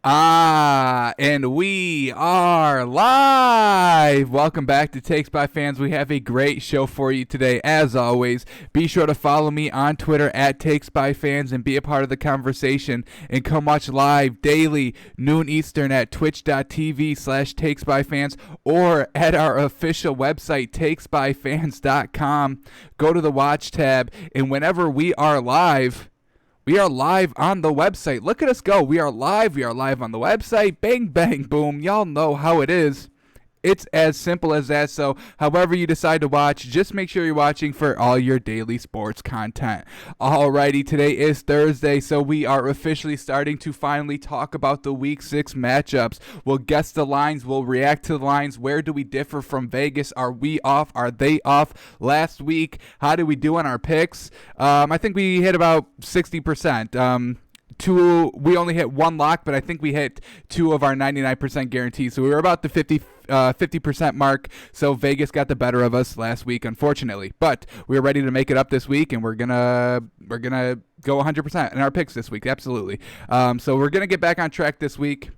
And we are live. Welcome back to Takes by Fans. We have a great show for you today. As always, be sure to follow me on Twitter at Takes by Fans and be a part of the conversation. And come watch live daily, noon Eastern at twitch.tv/takesbyfans or at our official website, takesbyfans.com. Go to the watch tab, and whenever we are live on the website. Look at us go. We are live. We are live on the website. Bang, bang, boom. Y'all know how it is. It's as simple as that. So however you decide to watch, just make sure you're watching for all your daily sports content. Alrighty, today is Thursday, so we are officially starting to finally talk about the Week 6 matchups. We'll guess the lines. We'll react to the lines. Where do we differ from Vegas? Are we off? Are they off? Last week, how did we do on our picks? I think we hit about 60%. We only hit one lock, but I think we hit two of our 99% guarantees. So we were about the 50% mark. So Vegas got the better of us last week, unfortunately. But we're ready to make it up this week, and we're gonna go 100% in our picks this week. Absolutely. So we're gonna get back on track this week.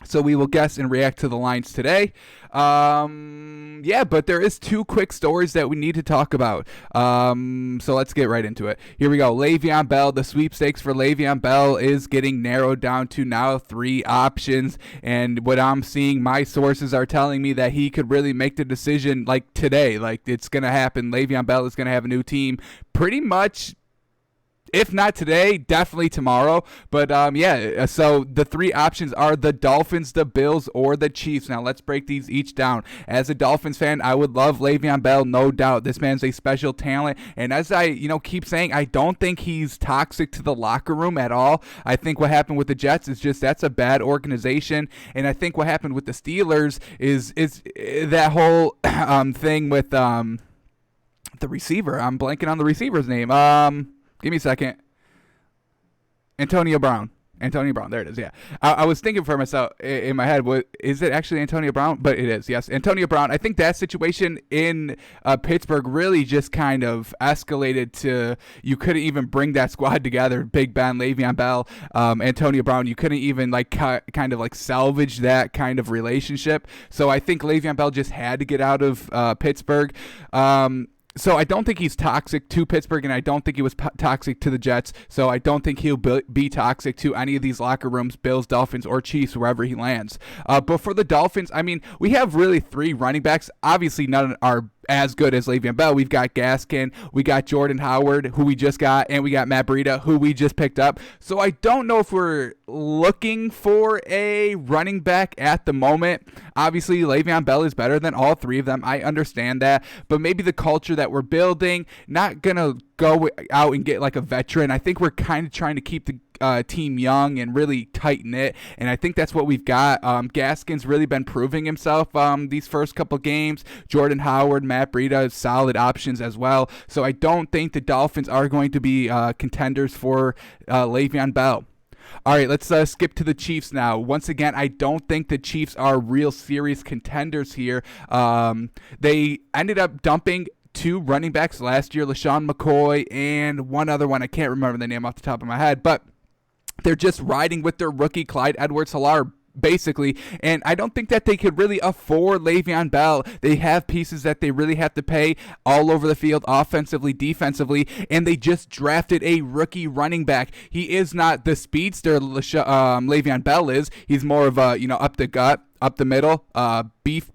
So we will guess and react to the lines today. But there is two quick stories that we need to talk about. So let's get right into it. Here we go. Le'Veon Bell. The sweepstakes for Le'Veon Bell is getting narrowed down to now 3 options. And what I'm seeing, my sources are telling me that he could really make the decision like today. Like it's going to happen. Le'Veon Bell is going to have a new team pretty much. If not today, definitely tomorrow. But, so the 3 options are the Dolphins, the Bills, or the Chiefs. Now, let's break these each down. As a Dolphins fan, I would love Le'Veon Bell, no doubt. This man's a special talent. And as I, keep saying, I don't think he's toxic to the locker room at all. I think what happened with the Jets is just that's a bad organization. And I think what happened with the Steelers is that whole thing with the receiver. I'm blanking on the receiver's name. Give me a second. Antonio Brown. There it is, yeah. I was thinking for myself in my head, is it actually Antonio Brown? But it is, yes. Antonio Brown. I think that situation in Pittsburgh really just kind of escalated to you couldn't even bring that squad together. Big Ben, Le'Veon Bell, Antonio Brown. You couldn't even kind of salvage that kind of relationship. So I think Le'Veon Bell just had to get out of Pittsburgh. So I don't think he's toxic to Pittsburgh, and I don't think he was toxic to the Jets. So I don't think he'll be toxic to any of these locker rooms, Bills, Dolphins, or Chiefs, wherever he lands. But for the Dolphins, I mean, we have really 3 running backs. Obviously, none are as good as Le'Veon Bell. We've got Gaskin, we got Jordan Howard, who we just got, and we got Matt Breida, who we just picked up. So I don't know if we're looking for a running back at the moment. Obviously, Le'Veon Bell is better than all 3 of them. I understand that. But maybe the culture that we're building, not going to go out and get like a veteran. I think we're kind of trying to keep the team young and really tighten it, and I think that's what we've got. Gaskin's really been proving himself these first couple games. Jordan Howard, Matt Breida, solid options as well. So I don't think the Dolphins are going to be contenders for Le'Veon Bell. All right, let's skip to the Chiefs now. Once again, I don't think the Chiefs are real serious contenders here. They ended up dumping 2 running backs last year, LaShawn McCoy and one other one. I can't remember the name off the top of my head, but they're just riding with their rookie Clyde Edwards-Helaire, basically, and I don't think that they could really afford Le'Veon Bell. They have pieces that they really have to pay all over the field, offensively, defensively, and they just drafted a rookie running back. He is not the speedster Le'Veon Bell is. He's more of a, up the gut, up the middle, beef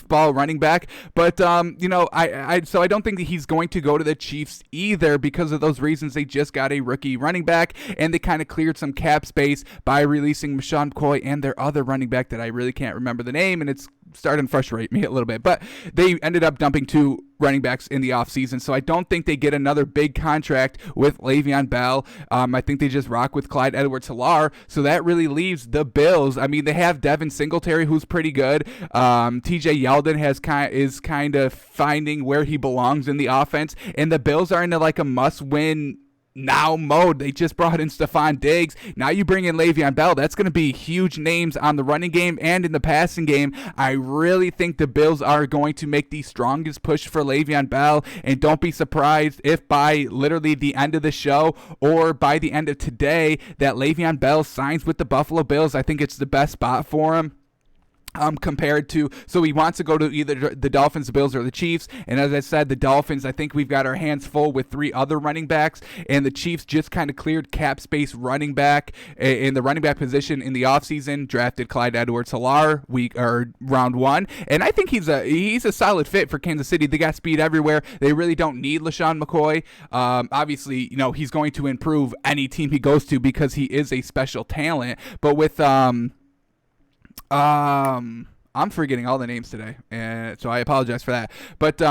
ball running back. But so I don't think that he's going to go to the Chiefs either because of those reasons. They just got a rookie running back, and they kind of cleared some cap space by releasing LaShawn McCoy and their other running back that I really can't remember the name, and it's starting to frustrate me a little bit. But they ended up dumping 2 running backs in the offseason, so I don't think they get another big contract with Le'Veon Bell. I think they just rock with Clyde Edwards-Helaire, so that really leaves the Bills. I mean, they have Devin Singletary, who's pretty good. TJ Yeldon is kind of finding where he belongs in the offense, and the Bills are into like a must-win now mode. They just brought in Stephon Diggs. Now you bring in Le'Veon Bell. That's going to be huge names on the running game and in the passing game. I really think the Bills are going to make the strongest push for Le'Veon Bell, and don't be surprised if by literally the end of the show or by the end of today that Le'Veon Bell signs with the Buffalo Bills. I think it's the best spot for him. Compared to, so he wants to go to either the Dolphins, the Bills, or the Chiefs. And as I said, the Dolphins, I think we've got our hands full with 3 other running backs, and the Chiefs just kind of cleared cap space running back in the running back position in the offseason, drafted Clyde Edwards-Helaire round 1, and I think he's a solid fit for Kansas City. They got speed everywhere. They really don't need LaShawn McCoy. Obviously, he's going to improve any team he goes to because he is a special talent, but with I'm forgetting all the names today, and so I apologize for that. But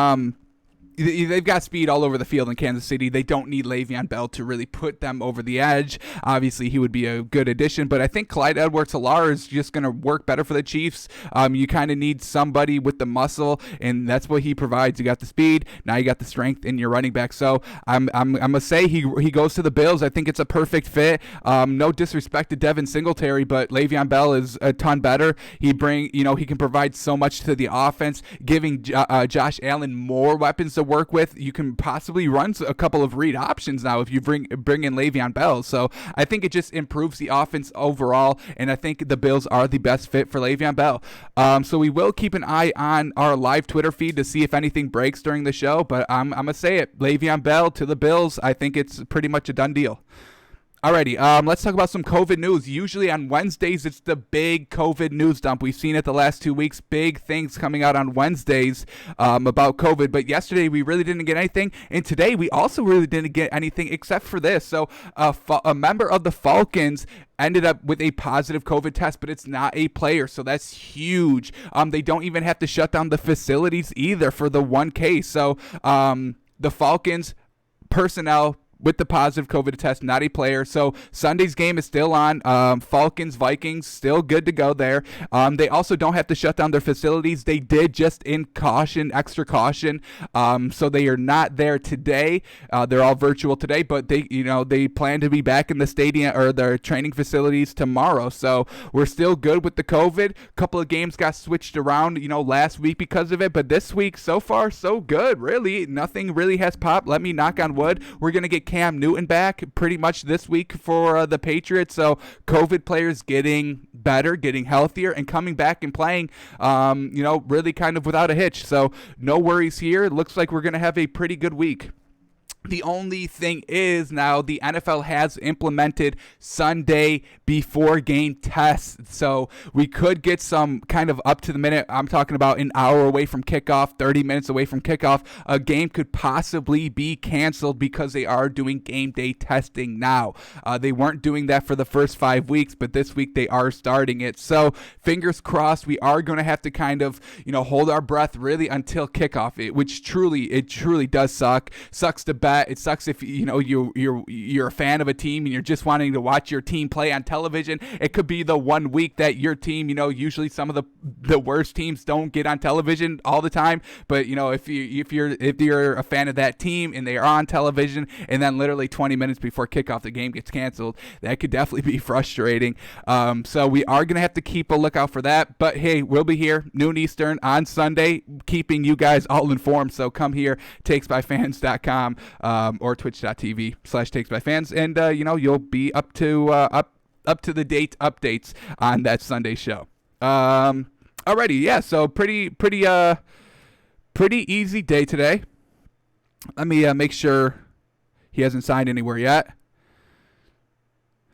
they've got speed all over the field in Kansas City. They don't need Le'Veon Bell to really put them over the edge. Obviously, he would be a good addition, but I think Clyde Edwards-Helaire is just going to work better for the Chiefs. You kind of need somebody with the muscle, and that's what he provides. You got the speed, now you got the strength in your running back. So I'm gonna say he goes to the Bills. I think it's a perfect fit. No disrespect to Devin Singletary, but Le'Veon Bell is a ton better. He can provide so much to the offense, giving Josh Allen more weapons to work with. You can possibly run a couple of read options now if you bring in Le'Veon Bell. So I think it just improves the offense overall, and I think the Bills are the best fit for Le'Veon Bell. So we will keep an eye on our live Twitter feed to see if anything breaks during the show, but I'm going to say it. Le'Veon Bell to the Bills. I think it's pretty much a done deal. Alrighty, let's talk about some COVID news. Usually on Wednesdays, it's the big COVID news dump. We've seen it the last 2 weeks, big things coming out on Wednesdays about COVID. But yesterday, we really didn't get anything. And today, we also really didn't get anything except for this. So a member of the Falcons ended up with a positive COVID test, but it's not a player, so that's huge. They don't even have to shut down the facilities either for the one case. So the Falcons personnel with the positive COVID test, not a player. So Sunday's game is still on. Falcons, Vikings, still good to go there. They also don't have to shut down their facilities. They did just in extra caution. So they are not there today. They're all virtual today, but they plan to be back in the stadium or their training facilities tomorrow. So we're still good with the COVID. A couple of games got switched around, last week because of it, but this week so far so good. Really, nothing really has popped. Let me knock on wood. We're gonna get Cam Newton back pretty much this week for the Patriots. So COVID players getting better, getting healthier, and coming back and playing, really kind of without a hitch. So no worries here. It looks like we're going to have a pretty good week. The only thing is now the NFL has implemented Sunday before game tests. So we could get some kind of up to the minute. I'm talking about an hour away from kickoff, 30 minutes away from kickoff. A game could possibly be canceled because they are doing game day testing now. They weren't doing that for the first 5 weeks, but this week they are starting it. So fingers crossed, we are going to have to kind of, hold our breath really until kickoff, which truly does suck. Sucks to bet. It sucks if you're a fan of a team and you're just wanting to watch your team play on television. It could be the 1 week that your team, usually some of the worst teams don't get on television all the time. But if you're a fan of that team and they are on television, and then literally 20 minutes before kickoff the game gets canceled, that could definitely be frustrating. So we are gonna have to keep a lookout for that. But hey, we'll be here noon Eastern on Sunday, keeping you guys all informed. So come here, takesbyfans.com. Or twitch.tv/takesbyfans, and you'll be up to the date updates on that Sunday show. Alrighty, yeah. So pretty easy day today. Let me make sure he hasn't signed anywhere yet.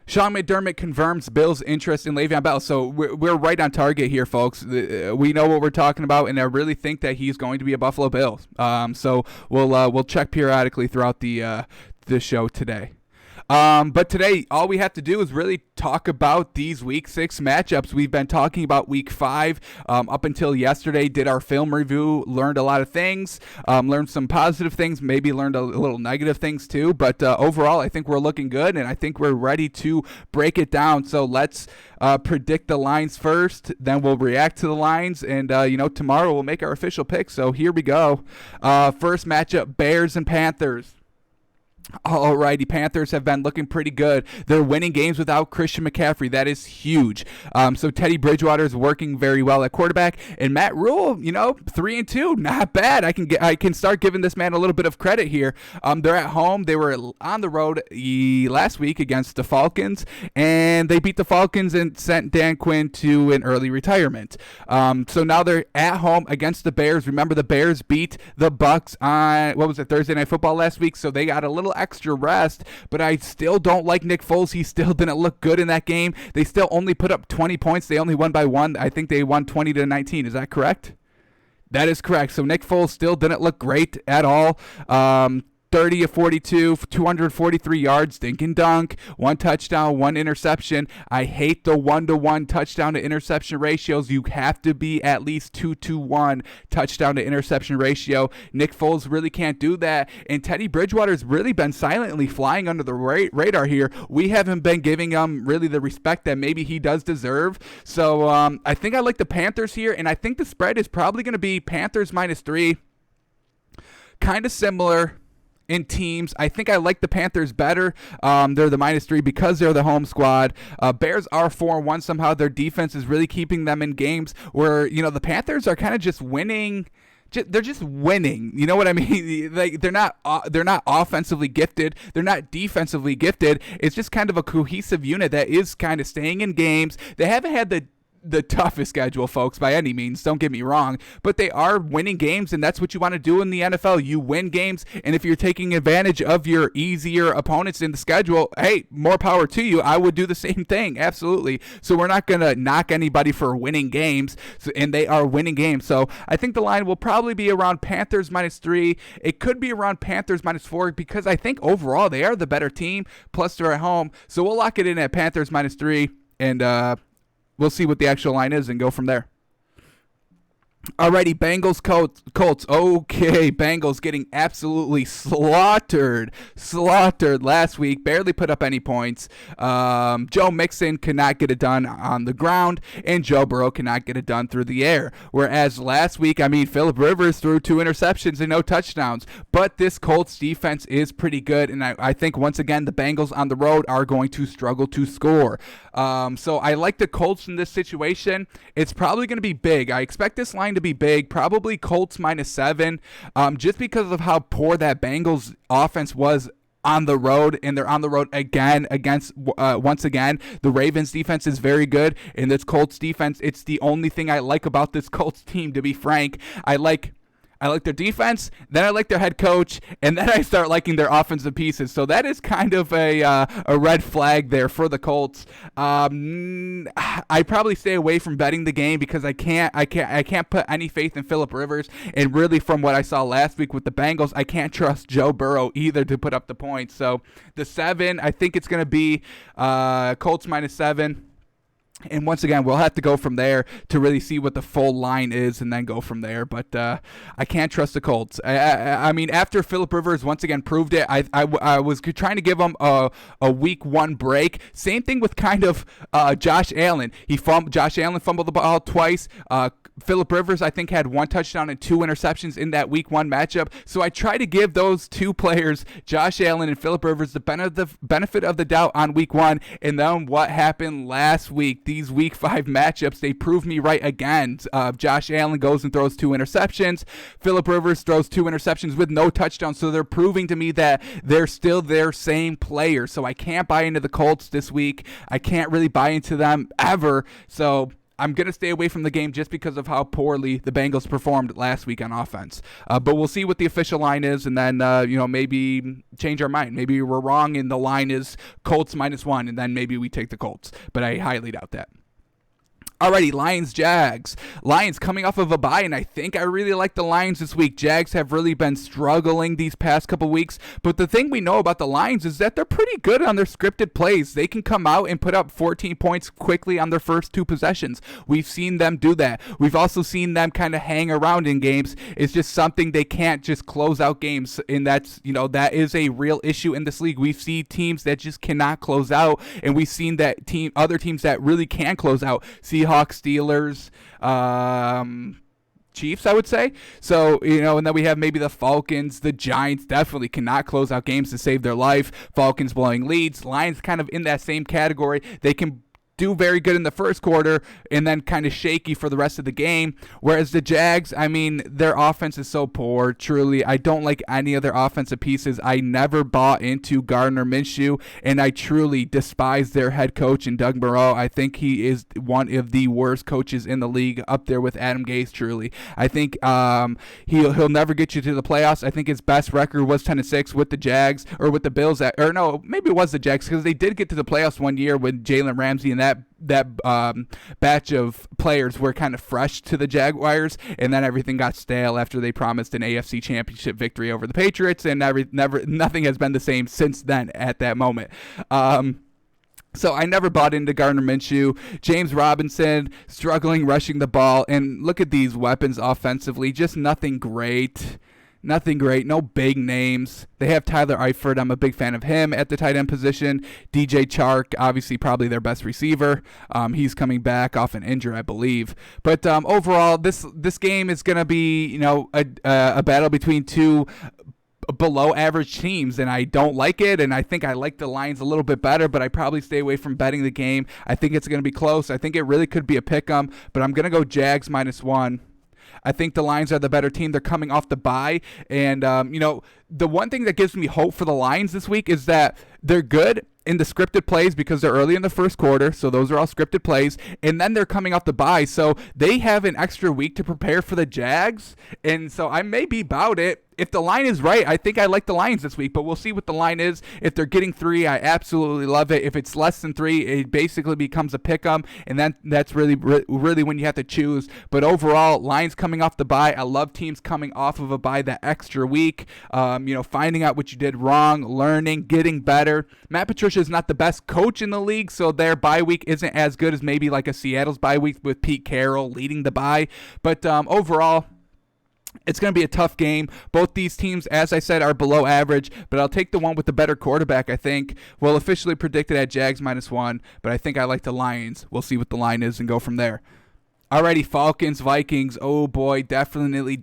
Sean McDermott confirms Bills' interest in Le'Veon Bell. So we're right on target here, folks. We know what we're talking about, and I really think that he's going to be a Buffalo Bill. So we'll check periodically throughout the show today. But today, all we have to do is really talk about these Week 6 matchups. We've been talking about Week 5 up until yesterday, did our film review, learned a lot of things, learned some positive things, maybe learned a little negative things too. But overall, I think we're looking good, and I think we're ready to break it down. So let's predict the lines first, then we'll react to the lines, and tomorrow we'll make our official pick. So here we go. First matchup, Bears and Panthers. Alrighty, Panthers have been looking pretty good. They're winning games without Christian McCaffrey. That is huge. So Teddy Bridgewater is working very well at quarterback, and Matt Rule, 3-2, not bad. I can start giving this man a little bit of credit here. They're at home. They were on the road last week against the Falcons, and they beat the Falcons and sent Dan Quinn to an early retirement. So now they're at home against the Bears. Remember, the Bears beat the Bucks on Thursday Night Football last week, so they got a little extra rest, but I still don't like Nick Foles. He still didn't look good in that game. They still only put up 20 points. They only won by 1. I think they won 20-19. Is that correct? That is correct. So Nick Foles still didn't look great at all. 30 of 42, 243 yards, dink and dunk, 1 touchdown, 1 interception. I hate the 1-to-1 touchdown to interception ratios. You have to be at least 2-to-1 touchdown to interception ratio. Nick Foles really can't do that, and Teddy Bridgewater's really been silently flying under the radar here. We haven't been giving him really the respect that maybe he does deserve. So I think I like the Panthers here, and I think the spread is probably going to be Panthers -3. Kind of similar in teams. I think I like the Panthers better. They're the -3 because they're the home squad. Bears are 4-1 somehow. Their defense is really keeping them in games where, the Panthers are kind of just winning. They're just winning. You know what I mean? Like they're not offensively gifted. They're not defensively gifted. It's just kind of a cohesive unit that is kind of staying in games. They haven't had the toughest schedule, folks, by any means, don't get me wrong, but they are winning games, and that's what you want to do in the NFL. You win games, and if you're taking advantage of your easier opponents in the schedule, hey, more power to you. I would do the same thing, absolutely. So we're not going to knock anybody for winning games, and they are winning games. So I think the line will probably be around Panthers -3. It could be around Panthers -4 because I think overall they are the better team, plus they're at home. So we'll lock it in at Panthers -3, and we'll see what the actual line is and go from there. Alrighty, Bengals, Colts. Okay, Bengals getting absolutely slaughtered last week. Barely put up any points. Joe Mixon could not get it done on the ground, and Joe Burrow could not get it done through the air. Whereas last week, Phillip Rivers threw 2 interceptions and no touchdowns. But this Colts defense is pretty good, and I think once again the Bengals on the road are going to struggle to score. So I like the Colts in this situation. It's probably going to be big. I expect this line to be big, probably Colts -7, just because of how poor that Bengals offense was on the road, and they're on the road again against once again the Ravens defense is very good, and this Colts defense, it's the only thing I like about this Colts team, to be frank. I like their defense, then I like their head coach, and then I start liking their offensive pieces. So that is kind of a red flag there for the Colts. I probably stay away from betting the game because I can't put any faith in Phillip Rivers. And really, from what I saw last week with the Bengals, I can't trust Joe Burrow either to put up the points. So the 7, I think it's going to be Colts -7. And once again, we'll have to go from there to really see what the full line is and then go from there. But I can't trust the Colts. I mean, after Phillip Rivers once again proved it, I was trying to give him a week 1 break. Same thing with kind of Josh Allen. Josh Allen fumbled the ball twice. Phillip Rivers, I think, had 1 touchdown and 2 interceptions in that week 1 matchup. So I try to give those 2 players, Josh Allen and Phillip Rivers, the benefit of the doubt on week 1. And then what happened last week? These week 5 matchups, they proved me right again. Josh Allen goes and throws 2 interceptions. Phillip Rivers throws 2 interceptions with no touchdowns. So they're proving to me that they're still their same player. So I can't buy into the Colts this week. I can't really buy into them ever. So I'm going to stay away from the game just because of how poorly the Bengals performed last week on offense. But we'll see what the official line is, and then, maybe change our mind. Maybe we're wrong and the line is Colts -1, and then maybe we take the Colts. But I highly doubt that. Alrighty, Lions, Jags. Lions coming off of a bye, and I think I really like the Lions this week. Jags have really been struggling these past couple weeks, but the thing we know about the Lions is that they're pretty good on their scripted plays. They can come out and put up 14 points quickly on their first 2 possessions. We've seen them do that. We've also seen them kind of hang around in games. It's just something they can't just close out games, and that is a real issue in this league. We've seen teams that just cannot close out, and we've seen that other teams that really can close out. Seahawks, Steelers, Chiefs, I would say. So, and then we have maybe the Falcons. The Giants definitely cannot close out games to save their life. Falcons blowing leads. Lions kind of in that same category. They can do very good in the first quarter and then kind of shaky for the rest of the game. Whereas the Jags, I mean, their offense is so poor. Truly, I don't like any of their offensive pieces. I never bought into Gardner Minshew, and I truly despise their head coach in Doug Moreau. I think he is one of the worst coaches in the league, up there with Adam Gase. Truly, I think he'll never get you to the playoffs. I think his best record was 10-6 with the Jags or with the Bills. Or no, maybe it was the Jags, because they did get to the playoffs one year with Jalen Ramsey and that batch of players were kind of fresh to the Jaguars, and then everything got stale after they promised an AFC Championship victory over the Patriots, and nothing has been the same since then at that moment. So I never bought into Gardner Minshew. James Robinson struggling rushing the ball, and look at these weapons offensively, just nothing great. Nothing great, no big names. They have Tyler Eifert. I'm a big fan of him at the tight end position. DJ Chark, obviously probably their best receiver. He's coming back off an injury, I believe. But overall, this game is going to be, a battle between two below average teams, and I don't like it, and I think I like the Lions a little bit better, but I probably stay away from betting the game. I think it's going to be close. I think it really could be a pick-em, but I'm going to go Jags -1. I think the Lions are the better team. They're coming off the bye. And, the one thing that gives me hope for the Lions this week is that they're good in the scripted plays because they're early in the first quarter. So those are all scripted plays. And then they're coming off the bye. So they have an extra week to prepare for the Jags. And so I may be about it. If the line is right, I think I like the Lions this week, but we'll see what the line is. If they're getting 3, I absolutely love it. If it's less than 3, it basically becomes a pick-em, and then that's really when you have to choose. But overall, Lions coming off the bye. I love teams coming off of a bye that extra week, finding out what you did wrong, learning, getting better. Matt Patricia is not the best coach in the league, so their bye week isn't as good as maybe like a Seattle's bye week with Pete Carroll leading the bye. But overall, it's going to be a tough game. Both these teams, as I said, are below average, but I'll take the one with the better quarterback, I think. We'll officially predict it at Jags -1, but I think I like the Lions. We'll see what the line is and go from there. Alrighty, Falcons, Vikings. Oh boy, definitely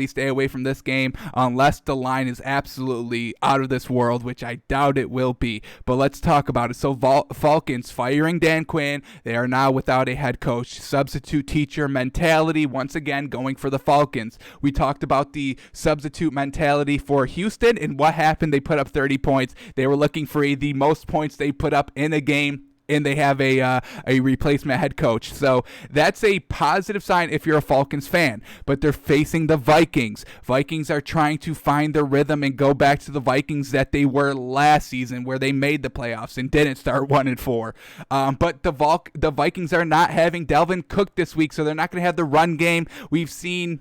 stay away from this game unless the line is absolutely out of this world, which I doubt it will be. But let's talk about it. So Falcons firing Dan Quinn. They are now without a head coach. Substitute teacher mentality once again going for the Falcons. We talked about the substitute mentality for Houston, and what happened? They put up 30 points. They were looking for the most points they put up in a game, and they have a replacement head coach. So that's a positive sign if you're a Falcons fan. But they're facing the Vikings. Vikings are trying to find their rhythm and go back to the Vikings that they were last season, where they made the playoffs and didn't start 1-4. But the Vikings are not having Dalvin Cook this week, so they're not going to have the run game. We've seen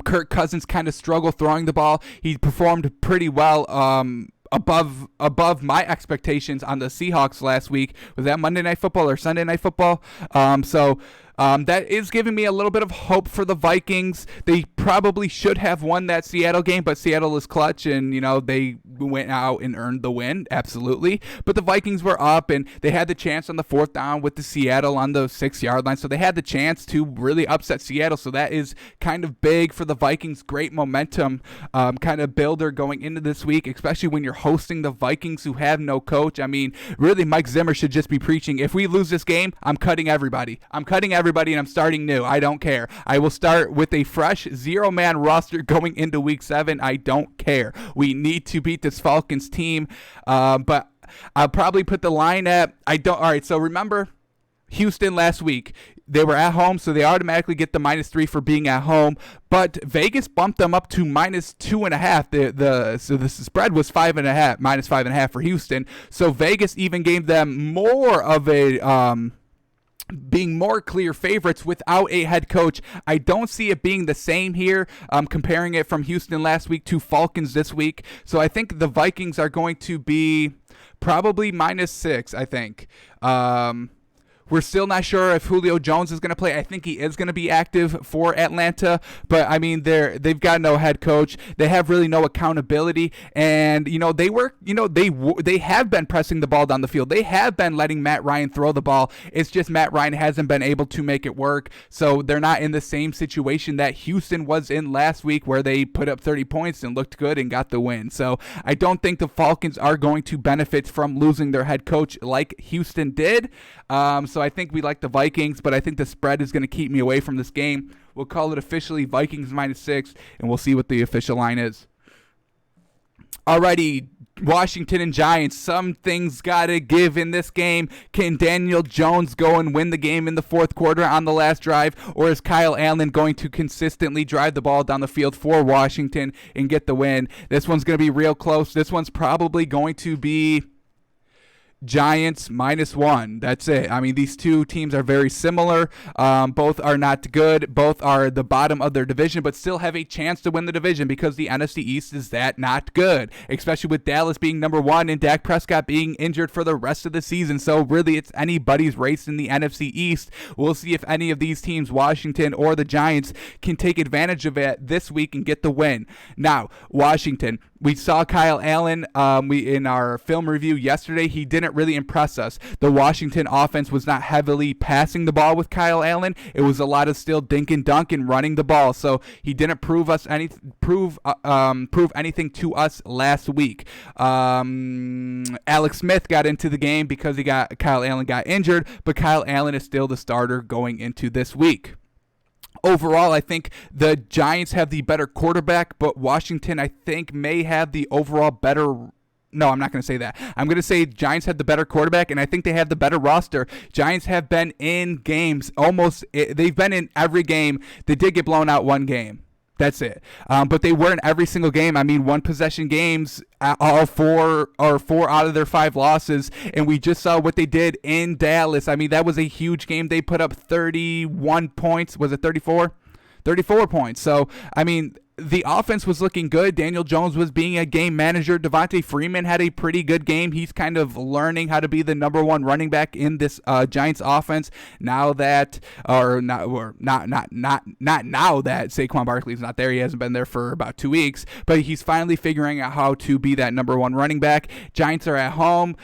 Kirk Cousins kind of struggle throwing the ball. He performed pretty well above my expectations on the Seahawks last week. Was that Monday Night Football or Sunday Night Football? That is giving me a little bit of hope for the Vikings. They probably should have won that Seattle game, but Seattle is clutch, and they went out and earned the win, absolutely. But the Vikings were up, and they had the chance on the 4th down with the Seattle on the 6-yard line, so they had the chance to really upset Seattle. So that is kind of big for the Vikings. Great momentum kind of builder going into this week, especially when you're hosting the Vikings, who have no coach. I mean, really, Mike Zimmer should just be preaching, if we lose this game, I'm cutting everybody, and I'm starting new. I don't care. I will start with a fresh 0-man roster going into week 7. I don't care. We need to beat this Falcons team. But I'll probably put the line at, all right, so remember Houston last week. They were at home, so they automatically get the -3 for being at home. But Vegas bumped them up to -2.5. So the spread was -5.5 for Houston. So Vegas even gave them more of a being more clear favorites without a head coach. I don't see it being the same here. Comparing it from Houston last week to Falcons this week. So I think the Vikings are going to be probably -6, I think. We're still not sure if Julio Jones is going to play. I think he is going to be active for Atlanta, but I mean, they've got no head coach. They have really no accountability, and they have been pressing the ball down the field. They have been letting Matt Ryan throw the ball. It's just Matt Ryan hasn't been able to make it work. So they're not in the same situation that Houston was in last week, where they put up 30 points and looked good and got the win. So I don't think the Falcons are going to benefit from losing their head coach like Houston did. So I think we like the Vikings, but I think the spread is going to keep me away from this game. We'll call it officially Vikings -6, and we'll see what the official line is. Alrighty, Washington and Giants. Some things got to give in this game. Can Daniel Jones go and win the game in the fourth quarter on the last drive, or is Kyle Allen going to consistently drive the ball down the field for Washington and get the win? This one's going to be real close. This one's probably going to be Giants -1. That's it. I mean, these two teams are very similar. Both are not good. Both are the bottom of their division, but still have a chance to win the division because the NFC East is that not good, especially with Dallas being number 1 and Dak Prescott being injured for the rest of the season. So really, it's anybody's race in the NFC East. We'll see if any of these teams, Washington or the Giants, can take advantage of it this week and get the win. Now, Washington, we saw Kyle Allen in our film review yesterday. He didn't really impress us. The Washington offense was not heavily passing the ball with Kyle Allen. It was a lot of still dink and dunk and running the ball. So he didn't prove anything to us last week. Alex Smith got into the game because Kyle Allen got injured, but Kyle Allen is still the starter going into this week. Overall, I think the Giants have the better quarterback, but Washington, I think, may have the overall better. No, I'm not going to say that. I'm going to say Giants have the better quarterback, and I think they have the better roster. Giants have been in games they've been in every game. They did get blown out one game. That's it. But they were in every single game. I mean, one possession games, all four out of their 5 losses. And we just saw what they did in Dallas. I mean, that was a huge game. They put up 31 points. Was it 34? 34 points. So, I mean, the offense was looking good. Daniel Jones was being a game manager. Devontae Freeman had a pretty good game. He's kind of learning how to be the number 1 running back in this Giants offense now that, not now that Saquon Barkley's not there. He hasn't been there for about 2 weeks, but he's finally figuring out how to be that number 1 running back. Giants are at home,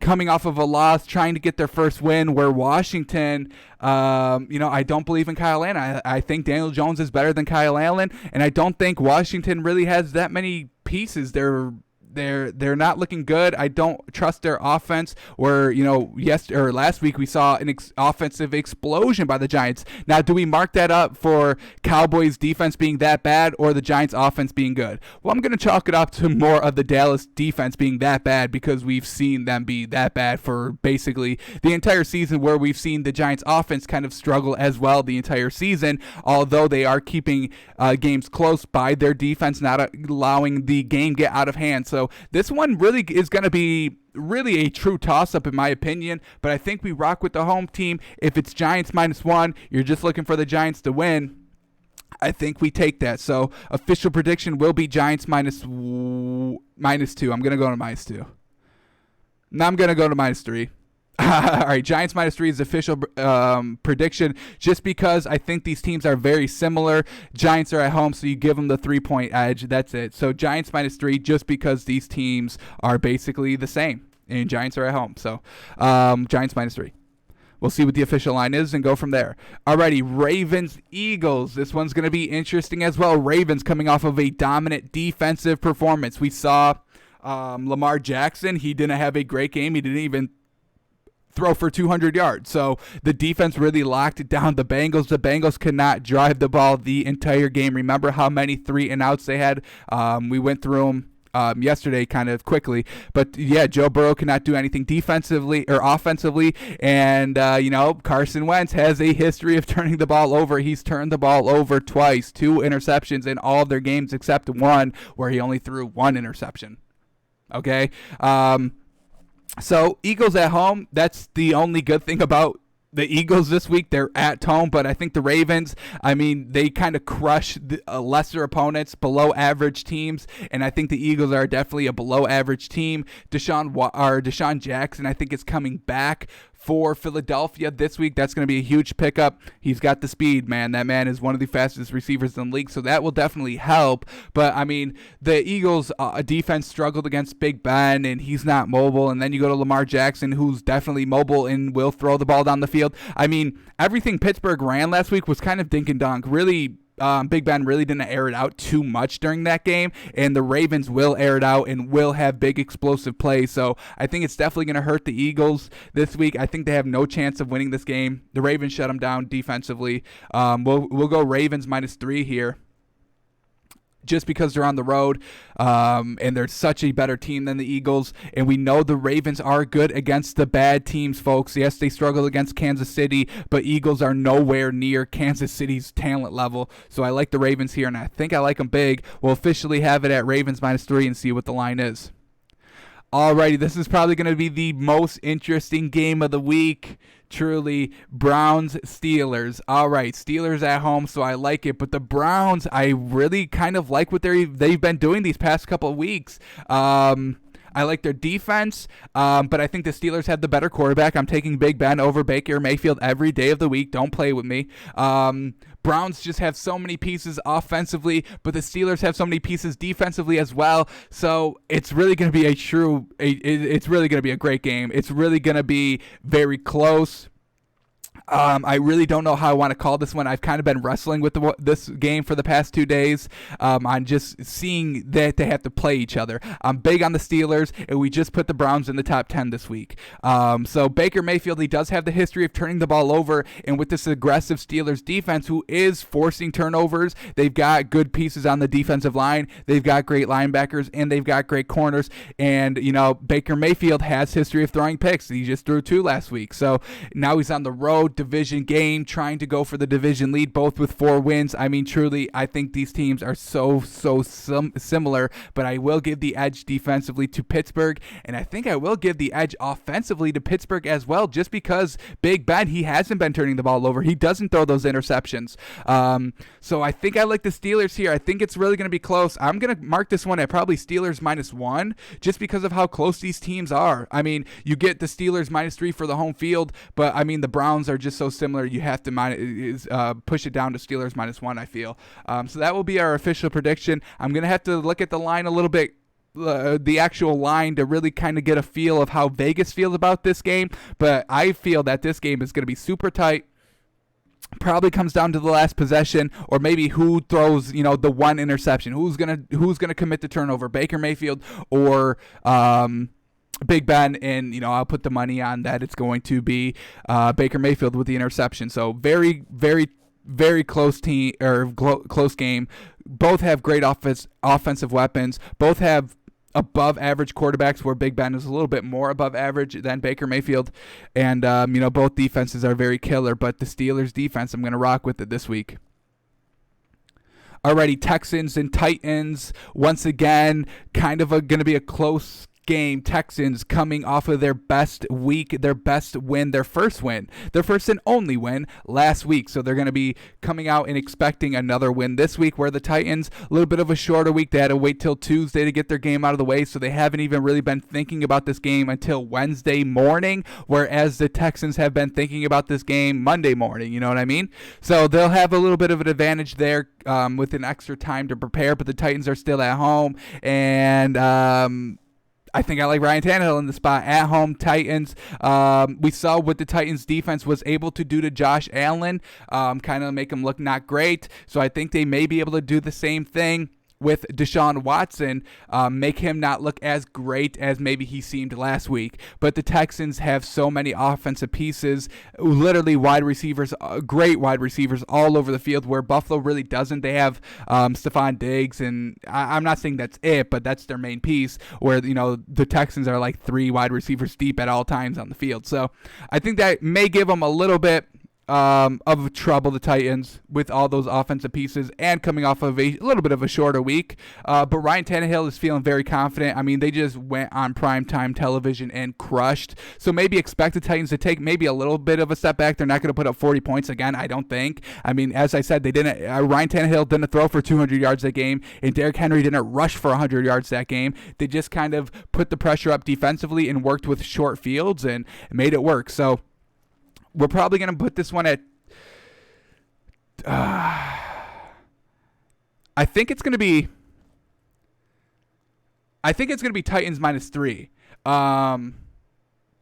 coming off of a loss, trying to get their first win, where Washington, I don't believe in Kyle Allen. I think Daniel Jones is better than Kyle Allen, and I don't think Washington really has that many pieces. They're not looking good. I don't trust their offense. Where last week we saw an offensive explosion by the Giants. Now, do we mark that up for Cowboys defense being that bad or the Giants offense being good? Well, I'm going to chalk it up to more of the Dallas defense being that bad, because we've seen them be that bad for basically the entire season, where we've seen the Giants offense kind of struggle as well the entire season, although they are keeping games close by their defense, not allowing the game get out of hand. So this one really is going to be really a true toss-up in my opinion, but I think we rock with the home team. If it's Giants -1, you're just looking for the Giants to win, I think we take that. So official prediction will be Giants -2. I'm going to go to -2. No, I'm going to go to -3. All right, Giants -3 is official prediction, just because I think these teams are very similar. Giants are at home, so you give them the 3-point edge. That's it. So Giants -3, just because these teams are basically the same, and Giants are at home. So Giants -3. We'll see what the official line is and go from there. Alrighty, Ravens-Eagles. This one's going to be interesting as well. Ravens coming off of a dominant defensive performance. We saw Lamar Jackson. He didn't have a great game. He didn't even throw for 200 yards. So the defense really locked down the Bengals. The Bengals could not drive the ball the entire game. Remember how many 3-and-outs they had? We went through them yesterday kind of quickly. But yeah, Joe Burrow cannot do anything defensively or offensively. And, Carson Wentz has a history of turning the ball over. He's turned the ball over twice, 2 interceptions in all of their games except one where he only threw 1 interception. Okay? So Eagles at home, that's the only good thing about the Eagles this week. They're at home, but I think the Ravens, they kind of crush the lesser opponents, below average teams, and I think the Eagles are definitely a below average team. Deshaun Jackson, I think, is coming back for Philadelphia this week. That's going to be a huge pickup. He's got the speed, man. That man is one of the fastest receivers in the league, so that will definitely help. But, I mean, the Eagles' defense struggled against Big Ben, and he's not mobile. And then you go to Lamar Jackson, who's definitely mobile and will throw the ball down the field. I mean, everything Pittsburgh ran last week was kind of dink and dunk. Really, Big Ben really didn't air it out too much during that game, and the Ravens will air it out and will have big explosive plays. So I think it's definitely going to hurt the Eagles this week. I think they have no chance of winning this game. The Ravens shut them down defensively. We'll go Ravens -3 here, just because they're on the road, and they're such a better team than the Eagles. And we know the Ravens are good against the bad teams, folks. Yes, they struggled against Kansas City, but Eagles are nowhere near Kansas City's talent level. So I like the Ravens here, and I think I like them big. We'll officially have it at Ravens -3 and see what the line is. Alrighty, this is probably going to be the most interesting game of the week. Truly, Browns-Steelers. All right, Steelers at home, so I like it. But the Browns, I really kind of like what they've been doing these past couple of weeks. I like their defense, but I think the Steelers have the better quarterback. I'm taking Big Ben over Baker Mayfield every day of the week. Don't play with me. Browns just have so many pieces offensively, but the Steelers have so many pieces defensively as well. So it's really going to be it's really going to be a great game. It's really going to be very close. I really don't know how I want to call this one. I've kind of been wrestling with this game for the past 2 days. I'm just seeing that they have to play each other. I'm big on the Steelers, and we just put the Browns in the top 10 this week. So Baker Mayfield, he does have the history of turning the ball over, and with this aggressive Steelers defense who is forcing turnovers, they've got good pieces on the defensive line. They've got great linebackers, and they've got great corners. And, Baker Mayfield has history of throwing picks. He just threw 2 last week. So now he's on the road, division game, trying to go for the division lead, both with 4 wins. I mean, truly, I think these teams are so similar, but I will give the edge defensively to Pittsburgh, and I think I will give the edge offensively to Pittsburgh as well, just because Big Ben, he hasn't been turning the ball over. He doesn't throw those interceptions. So I think I like the Steelers here. I think it's really going to be close. I'm going to mark this one at probably Steelers -1, just because of how close these teams are. I mean, you get the Steelers -3 for the home field, but I mean, the Browns are just so similar. You have to push it down to Steelers -1, I feel. So that will be our official prediction. I'm going to have to look at the line a little bit, the actual line, to really kind of get a feel of how Vegas feels about this game. But I feel that this game is going to be super tight. Probably comes down to the last possession, or maybe who throws, the one interception. Who's gonna commit the turnover, Baker Mayfield or Big Ben? And I'll put the money on that it's going to be Baker Mayfield with the interception. So very, very, very close close game. Both have great offensive weapons. Both have above average quarterbacks, where Big Ben is a little bit more above average than Baker Mayfield. And both defenses are very killer, but the Steelers defense, I'm going to rock with it this week. Alrighty, Texans and Titans, once again, kind of going to be a close game. Texans coming off of their best week, their best win, their first and only win last week. So they're going to be coming out and expecting another win this week, where the Titans, a little bit of a shorter week. They had to wait till Tuesday to get their game out of the way, so they haven't even really been thinking about this game until Wednesday morning, whereas the Texans have been thinking about this game Monday morning, you know what I mean? So they'll have a little bit of an advantage there with an extra time to prepare, but the Titans are still at home, and I think I like Ryan Tannehill in the spot at home. Titans. We saw what the Titans defense was able to do to Josh Allen, kind of make him look not great. So I think they may be able to do the same thing with Deshaun Watson, make him not look as great as maybe he seemed last week. But the Texans have so many offensive pieces, literally wide receivers, great wide receivers all over the field, where Buffalo really doesn't. They have Stephon Diggs, and I'm not saying that's it, but that's their main piece, where the Texans are like 3 wide receivers deep at all times on the field. So I think that may give them a little bit of trouble, the Titans, with all those offensive pieces and coming off of a little bit of a shorter week. But Ryan Tannehill is feeling very confident. I mean, they just went on primetime television and crushed. So maybe expect the Titans to take maybe a little bit of a step back. They're not going to put up 40 points again, I don't think. I mean, as I said, Ryan Tannehill didn't throw for 200 yards that game, and Derrick Henry didn't rush for 100 yards that game. They just kind of put the pressure up defensively and worked with short fields and made it work. So we're probably going to put this one at I think it's going to be Titans -3.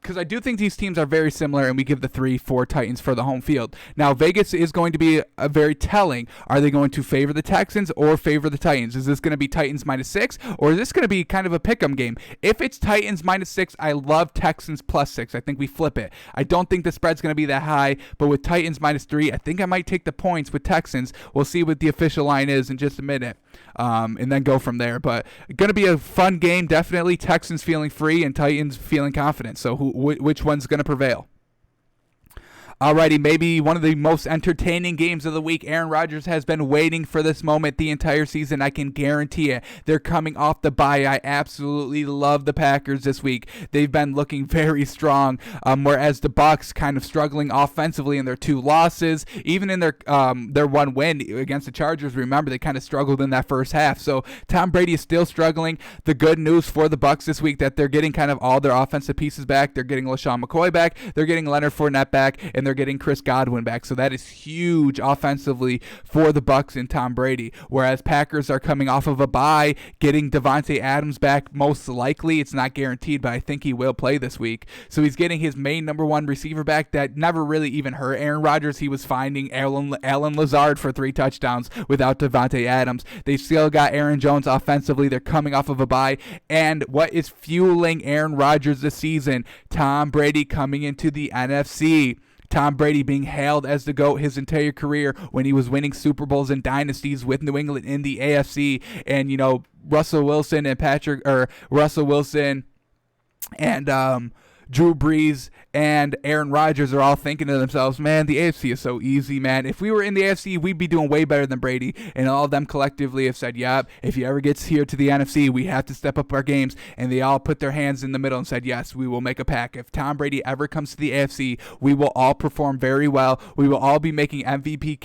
Because I do think these teams are very similar, and we give the 3-4 Titans for the home field. Now, Vegas is going to be very telling. Are they going to favor the Texans or favor the Titans? Is this going to be Titans -6, or is this going to be kind of a pick'em game? If it's Titans -6, I love Texans +6. I think we flip it. I don't think the spread's going to be that high, but with Titans -3, I think I might take the points with Texans. We'll see what the official line is in just a minute, and then go from there. But going to be a fun game, definitely. Texans feeling free and Titans feeling confident. So which one's going to prevail? Alrighty, maybe one of the most entertaining games of the week. Aaron Rodgers has been waiting for this moment the entire season. I can guarantee it. They're coming off the bye. I absolutely love the Packers this week. They've been looking very strong, whereas the Bucs kind of struggling offensively in their 2 losses. Even in their 1 win against the Chargers, remember, they kind of struggled in that first half. So Tom Brady is still struggling. The good news for the Bucs this week that they're getting kind of all their offensive pieces back. They're getting LaShawn McCoy back. They're getting Leonard Fournette back, and they're getting Chris Godwin back. So that is huge offensively for the Bucs and Tom Brady. Whereas Packers are coming off of a bye, getting Davante Adams back most likely. It's not guaranteed, but I think he will play this week. So he's getting his main number 1 receiver back that never really even hurt Aaron Rodgers. He was finding Allen Lazard for 3 touchdowns without Davante Adams. They still got Aaron Jones offensively. They're coming off of a bye. And what is fueling Aaron Rodgers this season? Tom Brady coming into the NFC. Tom Brady being hailed as the GOAT his entire career when he was winning Super Bowls and dynasties with New England in the AFC. And, Russell Wilson and Drew Brees and Aaron Rodgers are all thinking to themselves, man, the AFC is so easy, man. If we were in the AFC, we'd be doing way better than Brady. And all of them collectively have said, yep, if he ever gets here to the NFC, we have to step up our games. And they all put their hands in the middle and said, yes, we will make a pack. If Tom Brady ever comes to the AFC, we will all perform very well. We will all be making MVP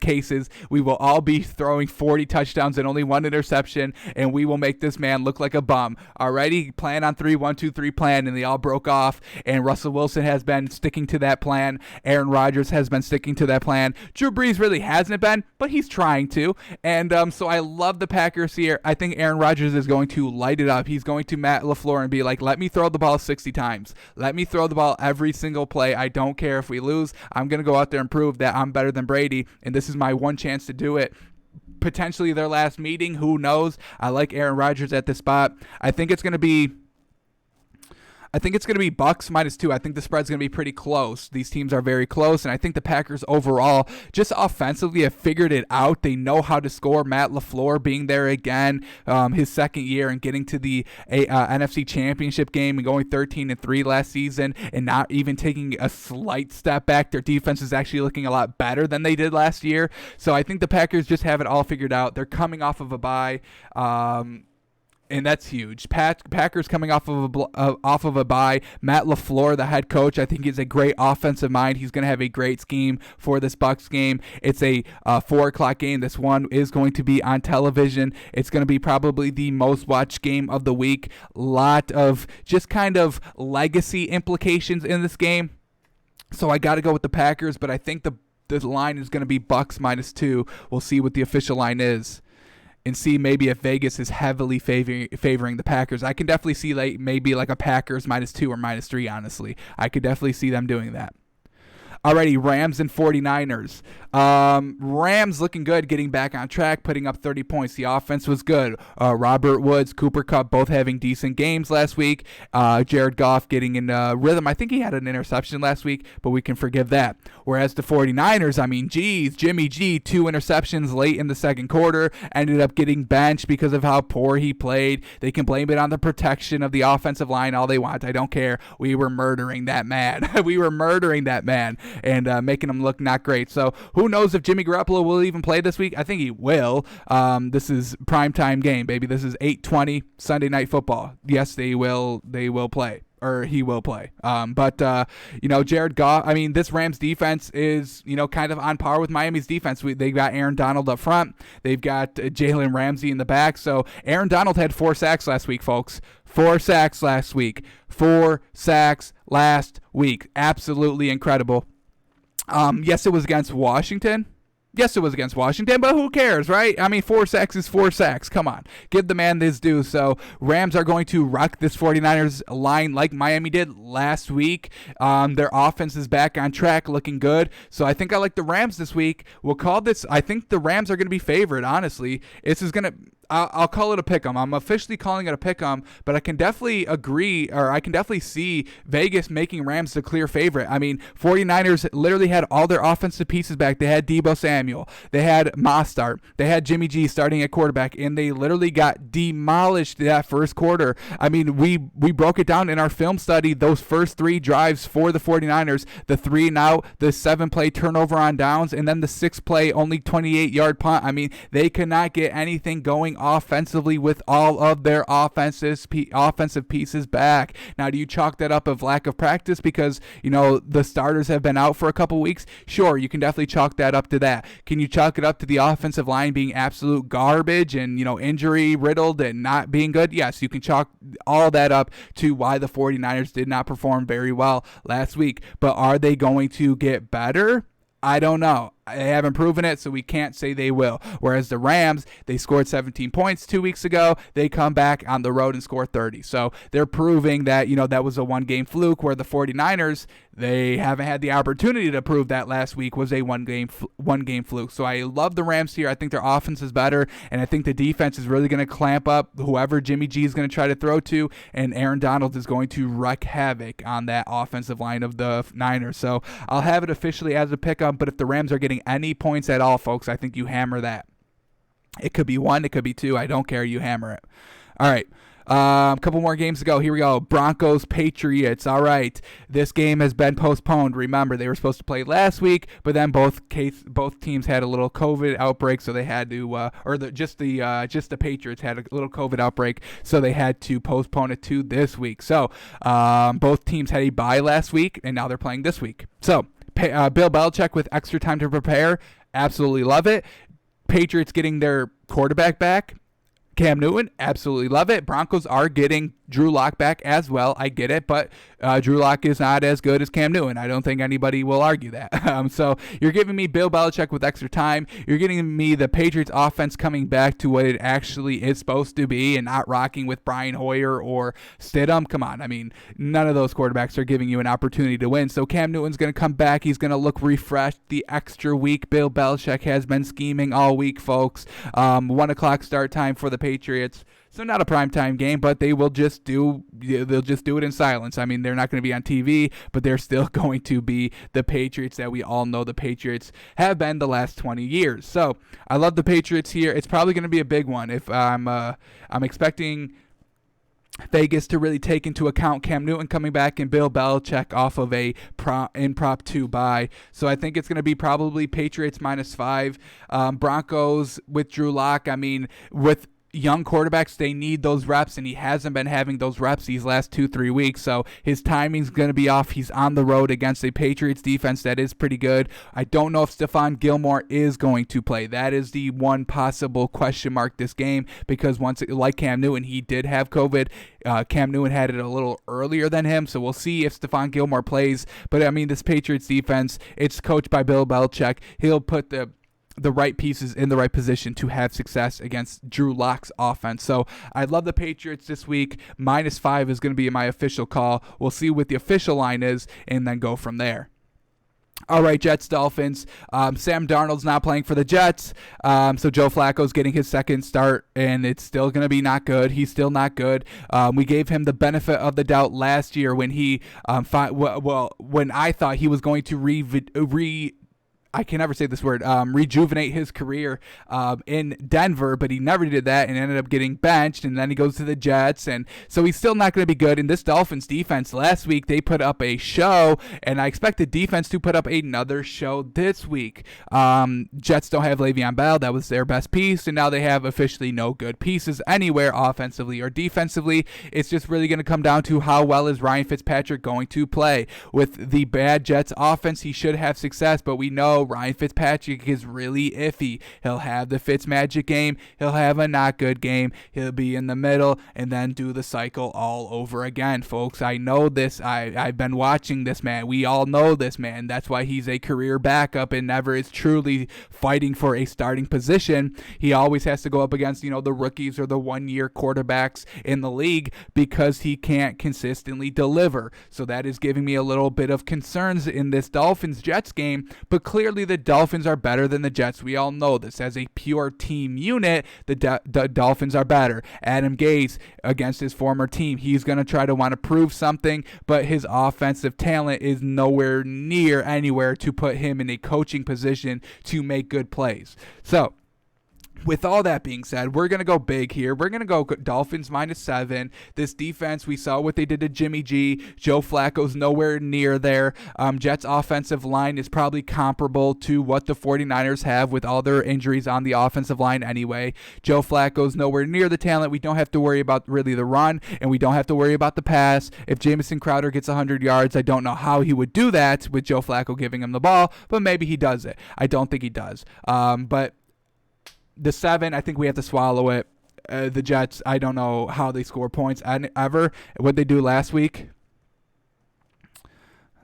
cases. We will all be throwing 40 touchdowns and only 1 interception. And we will make this man look like a bum. Alrighty, plan on 3, 1, 2, 3 plan. And they all broke off. And Russell Wilson has been sticking to that plan. Aaron Rodgers has been sticking to that plan. Drew Brees really hasn't been, but he's trying to. And so I love the Packers here. I think Aaron Rodgers is going to light it up. He's going to Matt LaFleur and be like, let me throw the ball 60 times. Let me throw the ball every single play. I don't care if we lose. I'm going to go out there and prove that I'm better than Brady, and this is my one chance to do it. Potentially their last meeting. Who knows? I like Aaron Rodgers at this spot. I think it's going to be Bucs -2. I think the spread's going to be pretty close. These teams are very close, and I think the Packers overall, just offensively, have figured it out. They know how to score. Matt LaFleur being there again, his second year, and getting to the NFC Championship game and going 13-3 last season, and not even taking a slight step back. Their defense is actually looking a lot better than they did last year. So I think the Packers just have it all figured out. They're coming off of a bye. And that's huge. Packers coming off of a bye. Matt LaFleur, the head coach, I think is a great offensive mind. He's going to have a great scheme for this Bucs game. It's a 4:00 game. This one is going to be on television. It's going to be probably the most watched game of the week. Lot of just kind of legacy implications in this game. So I got to go with the Packers, but I think the line is going to be Bucs -2. We'll see what the official line is, and see maybe if Vegas is heavily favoring the Packers. I can definitely see maybe like a Packers -2 or -3, honestly. I could definitely see them doing that. Alrighty, Rams and 49ers. Rams looking good, getting back on track, putting up 30 points. The offense was good. Robert Woods, Cooper Kupp, both having decent games last week. Jared Goff getting in rhythm. I think he had an interception last week, but we can forgive that. Whereas the 49ers, Jimmy G, 2 interceptions late in the second quarter, ended up getting benched because of how poor he played. They can blame it on the protection of the offensive line all they want. I don't care. We were murdering that man. And making him look not great. So who knows if Jimmy Garoppolo will even play this week? I think he will. This is primetime game, baby. This is 8:20 Sunday Night Football. Yes, they will play. Or he will play. But Jared Goff, this Rams defense is, kind of on par with Miami's defense. They got Aaron Donald up front. They've got Jalen Ramsey in the back. So Aaron Donald had 4 sacks last week, folks. 4 sacks last week. 4 sacks last week. Absolutely incredible. Yes, it was against Washington. Yes, it was against Washington, but who cares, right? I mean, 4 sacks is 4 sacks. Come on. Give the man his due. So, Rams are going to wreck this 49ers line like Miami did last week. Their offense is back on track, looking good. So, I think I like the Rams this week. We'll call this, I think the Rams are going to be favored, honestly. This is going to, I'll call it a pick 'em. I'm officially calling it a pick 'em, but I can definitely agree, or I can definitely see Vegas making Rams the clear favorite. I mean, 49ers literally had all their offensive pieces back. They had Deebo Samuel. They had Mostert. They had Jimmy G starting at quarterback, and they literally got demolished that first quarter. I mean, we broke it down in our film study, those first 3 drives for the 49ers, the 3 and out, the 7-play turnover on downs, and then the 6-play only 28-yard punt. I mean, they could not get anything going offensively with all of their offensive pieces back. Now, do you chalk that up of lack of practice because, the starters have been out for a couple weeks? Sure, you can definitely chalk that up to that. Can you chalk it up to the offensive line being absolute garbage and, injury riddled and not being good? Yes, you can chalk all that up to why the 49ers did not perform very well last week. But are they going to get better? I don't know. They haven't proven it, so we can't say they will. Whereas the Rams, they scored 17 points 2 weeks ago. They come back on the road and score 30. So they're proving that, that was a one-game fluke, where the 49ers, they haven't had the opportunity to prove that last week was a one-game fluke. So I love the Rams here. I think their offense is better, and I think the defense is really going to clamp up whoever Jimmy G is going to try to throw to, and Aaron Donald is going to wreak havoc on that offensive line of the Niners. So I'll have it officially as a pick-up, but if the Rams are getting any points at all, folks, I think you hammer that. It could be 1, it could be 2. I don't care. You hammer it. All right. A couple more games to go. Here we go. Broncos, Patriots. All right. This game has been postponed. Remember, they were supposed to play last week, but then both teams had a little COVID outbreak, so they had to, just the Patriots had a little COVID outbreak, so they had to postpone it to this week. So both teams had a bye last week, and now they're playing this week. So Bill Belichick with extra time to prepare. Absolutely love it. Patriots getting their quarterback back. Cam Newton, absolutely love it. Broncos are getting Drew Lock back as well. I get it, but Drew Lock is not as good as Cam Newton. I don't think anybody will argue that. So you're giving me Bill Belichick with extra time. You're getting me the Patriots offense coming back to what it actually is supposed to be and not rocking with Brian Hoyer or Stidham. Come on. I mean, none of those quarterbacks are giving you an opportunity to win. So Cam Newton's going to come back. He's going to look refreshed. The extra week, Bill Belichick has been scheming all week, folks. 1 o'clock start time for the Patriots. So not a primetime game, but they'll just do it in silence. I mean, they're not going to be on TV, but they're still going to be the Patriots that we all know the Patriots have been the last 20 years. So I love the Patriots here. It's probably going to be a big one. If I'm expecting Vegas to really take into account Cam Newton coming back and Bill Belichick off of a impromptu bye. So I think it's going to be probably Patriots -5. Broncos with Drew Lock. I mean, with young quarterbacks, they need those reps, and he hasn't been having those reps these last 2-3 weeks, so his timing's going to be off. He's on the road against a Patriots defense that is pretty good. I don't know if Stephon Gilmore is going to play. That is the one possible question mark this game, because like Cam Newton, he did have COVID. Cam Newton had it a little earlier than him, so we'll see if Stephon Gilmore plays. But I mean, this Patriots defense, it's coached by Bill Belichick. He'll put the right pieces in the right position to have success against Drew Lock's offense. So I love the Patriots this week. -5 is going to be my official call. We'll see what the official line is and then go from there. All right, Jets, Dolphins. Sam Darnold's not playing for the Jets, so Joe Flacco's getting his second start, and it's still going to be not good. He's still not good. We gave him the benefit of the doubt last year when he, when I thought he was going to I can never say this word, rejuvenate his career in Denver, but he never did that and ended up getting benched, and then he goes to the Jets, and so he's still not going to be good. And this Dolphins defense, last week, they put up a show, and I expect the defense to put up another show this week. Jets don't have Le'Veon Bell. That was their best piece, and now they have officially no good pieces anywhere offensively or defensively. It's just really going to come down to how well is Ryan Fitzpatrick going to play. With the bad Jets offense, he should have success, but we know know Ryan Fitzpatrick is really iffy. He'll have the Fitzmagic game. He'll have a not good game. He'll be in the middle and then do the cycle all over again, folks. I know this. I've been watching this man. We all know this man. That's why he's a career backup and never is truly fighting for a starting position. He always has to go up against, the rookies or the one-year quarterbacks in the league because he can't consistently deliver. So that is giving me a little bit of concerns in this Dolphins-Jets game, but clearly the Dolphins are better than the Jets. We all know this. As a pure team unit, the Dolphins are better. Adam Gase against his former team, he's going to try to want to prove something, but his offensive talent is nowhere near anywhere to put him in a coaching position to make good plays. So, with all that being said, we're going to go big here. We're going to go Dolphins -7. This defense, we saw what they did to Jimmy G. Joe Flacco's nowhere near there. Jets' offensive line is probably comparable to what the 49ers have with all their injuries on the offensive line anyway. Joe Flacco's nowhere near the talent. We don't have to worry about really the run, and we don't have to worry about the pass. If Jamison Crowder gets 100 yards, I don't know how he would do that with Joe Flacco giving him the ball, but maybe he does it. I don't think he does. But the 7, I think we have to swallow it. The Jets, I don't know how they score points ever. What they do last week?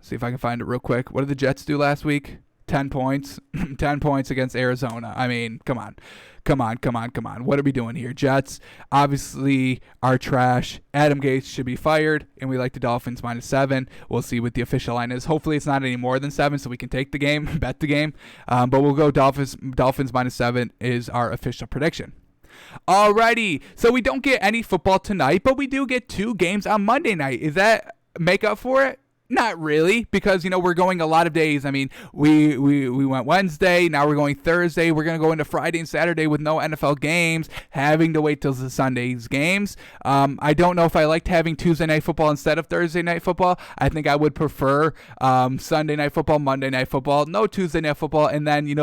See if I can find it real quick. What did the Jets do last week? 10 points. 10 points against Arizona. I mean, come on. What are we doing here? Jets obviously are trash. Adam Gase should be fired, and we like the Dolphins -7. We'll see what the official line is. Hopefully it's not any more than 7 so we can take the game, bet the game. But we'll go Dolphins -7 is our official prediction. Alrighty, so we don't get any football tonight, but we do get 2 games on Monday night. Is that make up for it? Not really, because, we're going a lot of days. I mean, we went Wednesday, now we're going Thursday. We're going to go into Friday and Saturday with no NFL games, having to wait till the Sunday's games. I don't know if I liked having Tuesday Night Football instead of Thursday Night Football. I think I would prefer Sunday Night Football, Monday Night Football, no Tuesday Night Football, and then,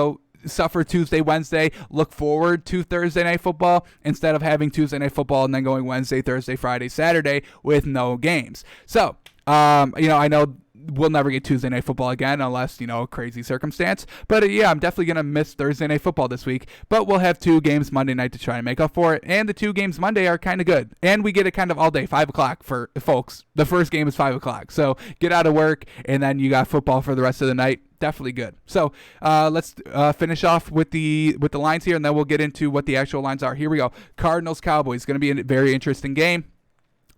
suffer Tuesday, Wednesday, look forward to Thursday Night Football instead of having Tuesday Night Football and then going Wednesday, Thursday, Friday, Saturday with no games. So, I know we'll never get Tuesday Night Football again unless, crazy circumstance. But, yeah, I'm definitely going to miss Thursday Night Football this week. But we'll have 2 games Monday night to try and make up for it. And the 2 games Monday are kind of good. And we get it kind of all day, 5 o'clock for folks. The first game is 5 o'clock. So get out of work, and then you got football for the rest of the night. Definitely good. So let's finish off with the lines here, and then we'll get into what the actual lines are. Here we go. Cardinals-Cowboys. Going to be a very interesting game.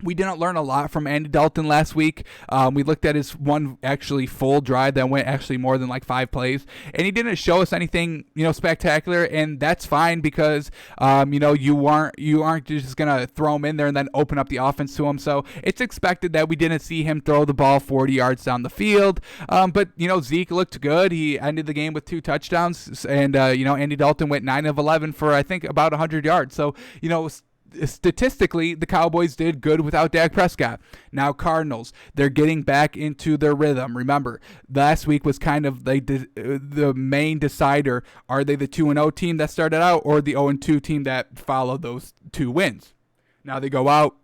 We didn't learn a lot from Andy Dalton last week. We looked at his one actually full drive that went actually more than like 5 plays, and he didn't show us anything, spectacular, and that's fine because, you aren't just gonna throw him in there and then open up the offense to him. So it's expected that we didn't see him throw the ball 40 yards down the field. But Zeke looked good. He ended the game with 2 touchdowns, and Andy Dalton went 9 of 11 for I think about 100 yards. So statistically, the Cowboys did good without Dak Prescott. Now Cardinals, they're getting back into their rhythm. Remember, last week was kind of the main decider. Are they the 2-0 team that started out or the 0-2 team that followed those 2 wins? Now they go out.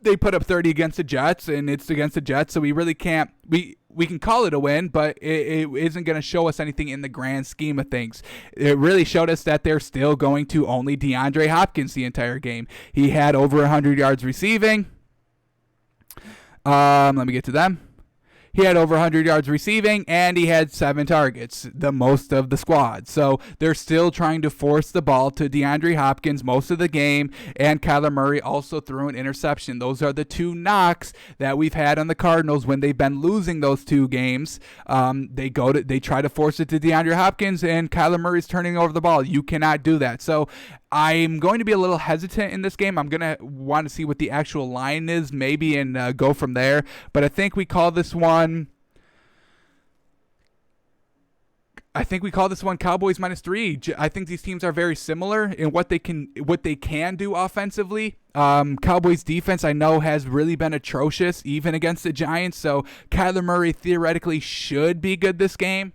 They put up 30 against the Jets, and it's against the Jets, so we really can't – we can call it a win, but it isn't going to show us anything in the grand scheme of things. It really showed us that they're still going to only DeAndre Hopkins the entire game. He had over 100 yards receiving. Let me get to them. He had over 100 yards receiving, and he had 7 targets, the most of the squad. So they're still trying to force the ball to DeAndre Hopkins most of the game, and Kyler Murray also threw an interception. Those are the 2 knocks that we've had on the Cardinals when they've been losing those 2 games. They try to force it to DeAndre Hopkins, and Kyler Murray's turning over the ball. You cannot do that. So I'm going to be a little hesitant in this game. I'm going to want to see what the actual line is, maybe, and go from there. But I think we call this one. Cowboys -3. I think these teams are very similar in what they can do offensively. Cowboys defense, I know, has really been atrocious, even against the Giants. So Kyler Murray theoretically should be good this game.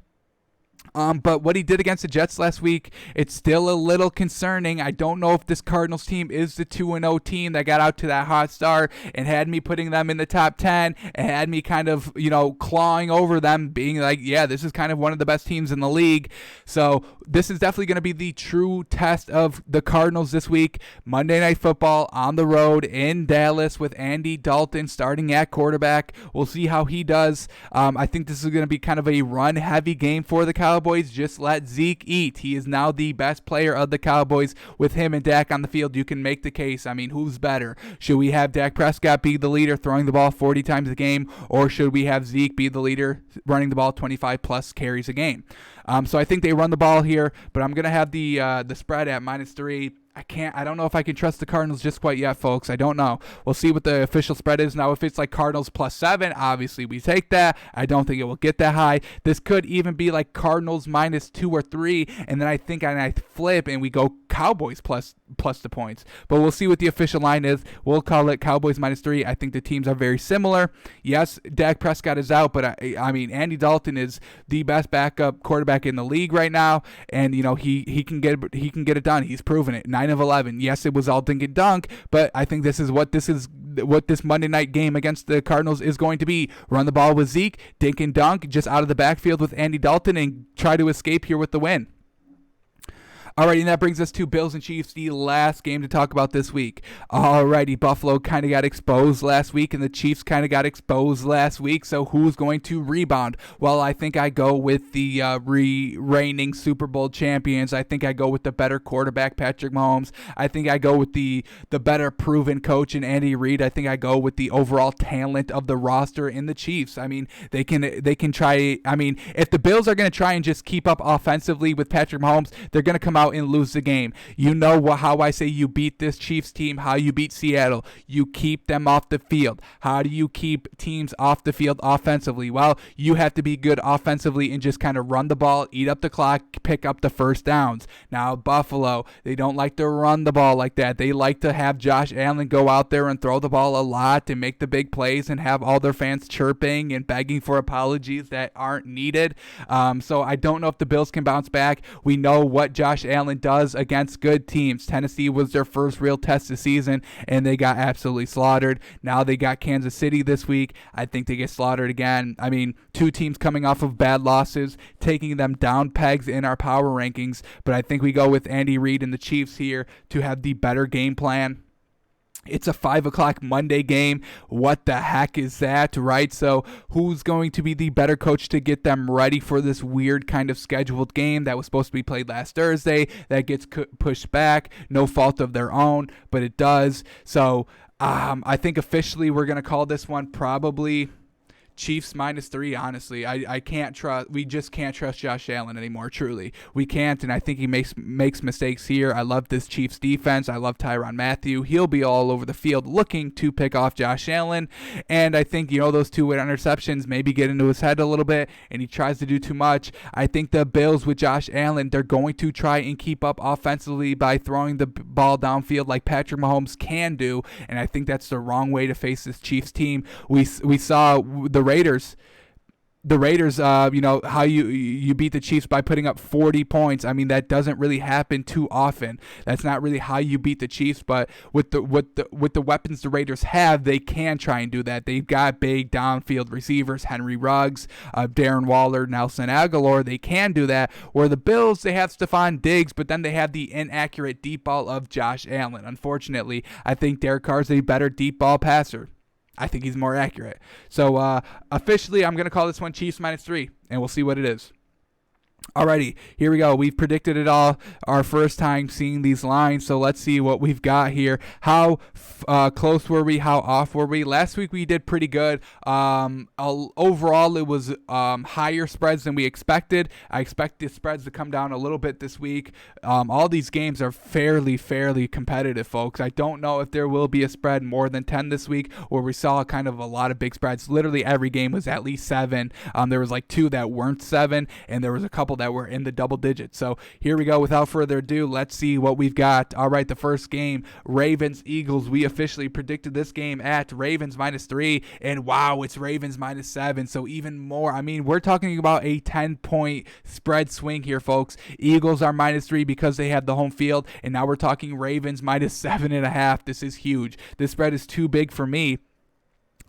But what he did against the Jets last week, it's still a little concerning. I don't know if this Cardinals team is the 2-0 team that got out to that hot start and had me putting them in the top 10 and had me kind of, clawing over them, being like, yeah, this is kind of one of the best teams in the league. So this is definitely going to be the true test of the Cardinals this week. Monday Night Football on the road in Dallas with Andy Dalton starting at quarterback. We'll see how he does. I think this is going to be kind of a run-heavy game for the Cowboys. Just let Zeke eat. He is now the best player of the Cowboys. With him and Dak on the field, you can make the case. I mean, who's better? Should we have Dak Prescott be the leader, throwing the ball 40 times a game, or should we have Zeke be the leader, running the ball 25-plus carries a game? So I think they run the ball here, but I'm going to have the spread at -3. I don't know if I can trust the Cardinals just quite yet, folks. I don't know. We'll see what the official spread is. Now, if it's like Cardinals +7, obviously we take that. I don't think it will get that high. This could even be like Cardinals -2 or 3, and then I flip and we go Cowboys plus the points. But we'll see what the official line is. We'll call it Cowboys -3. I think the teams are very similar. Yes, Dak Prescott is out, but I mean, Andy Dalton is the best backup quarterback in the league right now, and he can get it done. He's proven it. 9 of 11. Yes, it was all dink and dunk, but I think this is what this Monday night game against the Cardinals is going to be. Run the ball with Zeke, dink and dunk, just out of the backfield with Andy Dalton, and try to escape here with the win. Alrighty, and that brings us to Bills and Chiefs, the last game to talk about this week. Alrighty, Buffalo kind of got exposed last week, and the Chiefs kind of got exposed last week, so who's going to rebound? Well, I think I go with the reigning Super Bowl champions. I think I go with the better quarterback, Patrick Mahomes. I think I go with the better proven coach in Andy Reid. I think I go with the overall talent of the roster in the Chiefs. I mean, they can try. I mean, if the Bills are going to try and just keep up offensively with Patrick Mahomes, they're going to come out and lose the game. You know how I say you beat this Chiefs team, how you beat Seattle. You keep them off the field. How do you keep teams off the field offensively? Well, you have to be good offensively and just kind of run the ball, eat up the clock, pick up the first downs. Now, Buffalo, they don't like to run the ball like that. They like to have Josh Allen go out there and throw the ball a lot and make the big plays and have all their fans chirping and begging for apologies that aren't needed. So I don't know if the Bills can bounce back. We know what Josh Allen does against good teams. Tennessee was their first real test this season, and they got absolutely slaughtered. Now they got Kansas City this week. I think they get slaughtered again. I mean, two teams coming off of bad losses, taking them down pegs in our power rankings, but I think we go with Andy Reid and the Chiefs here to have the better game plan. It's a 5 o'clock Monday game. What the heck is that, right? So who's going to be the better coach to get them ready for this weird kind of scheduled game that was supposed to be played last Thursday that gets pushed back? No fault of their own, but it does. So I think officially we're going to call this one probably Chiefs -3, honestly. I can't trust. We just can't trust Josh Allen anymore, truly. We can't, and I think he makes mistakes here. I love this Chiefs defense. I love Tyrann Mathieu. He'll be all over the field looking to pick off Josh Allen, and I think, those 2 interceptions maybe get into his head a little bit, and he tries to do too much. I think the Bills with Josh Allen, they're going to try and keep up offensively by throwing the ball downfield like Patrick Mahomes can do, and I think that's the wrong way to face this Chiefs team. We saw the Raiders, how you beat the Chiefs by putting up 40 points. I mean, that doesn't really happen too often. That's not really how you beat the Chiefs, but with the weapons the Raiders have, they can try and do that. They've got big downfield receivers, Henry Ruggs, Darren Waller, Nelson Aguilar. They can do that. Where the Bills, they have Stephon Diggs, but then they have the inaccurate deep ball of Josh Allen. Unfortunately, I think Derek Carr's a better deep ball passer. I think he's more accurate. So officially, I'm going to call this one Chiefs -3, and we'll see what it is. Alrighty, here we go. We've predicted it all. Our first time seeing these lines, so let's see what we've got here. How close were we? How off were we? Last week we did pretty good. Overall, it was higher spreads than we expected. I expect the spreads to come down a little bit this week. All these games are fairly competitive, folks. I don't know if there will be a spread more than 10 this week, where we saw kind of a lot of big spreads. Literally every game was at least 7. There was like 2 that weren't 7, and there was a couple that that were in the double digits. So here we go. Without further ado, let's see what we've got. All right, the first game, Ravens-Eagles. We officially predicted this game at Ravens -3, and wow, it's Ravens -7, so even more. I mean, we're talking about a 10-point spread swing here, folks. Eagles are -3 because they have the home field, and now we're talking Ravens -7.5. This is huge. This spread is too big for me.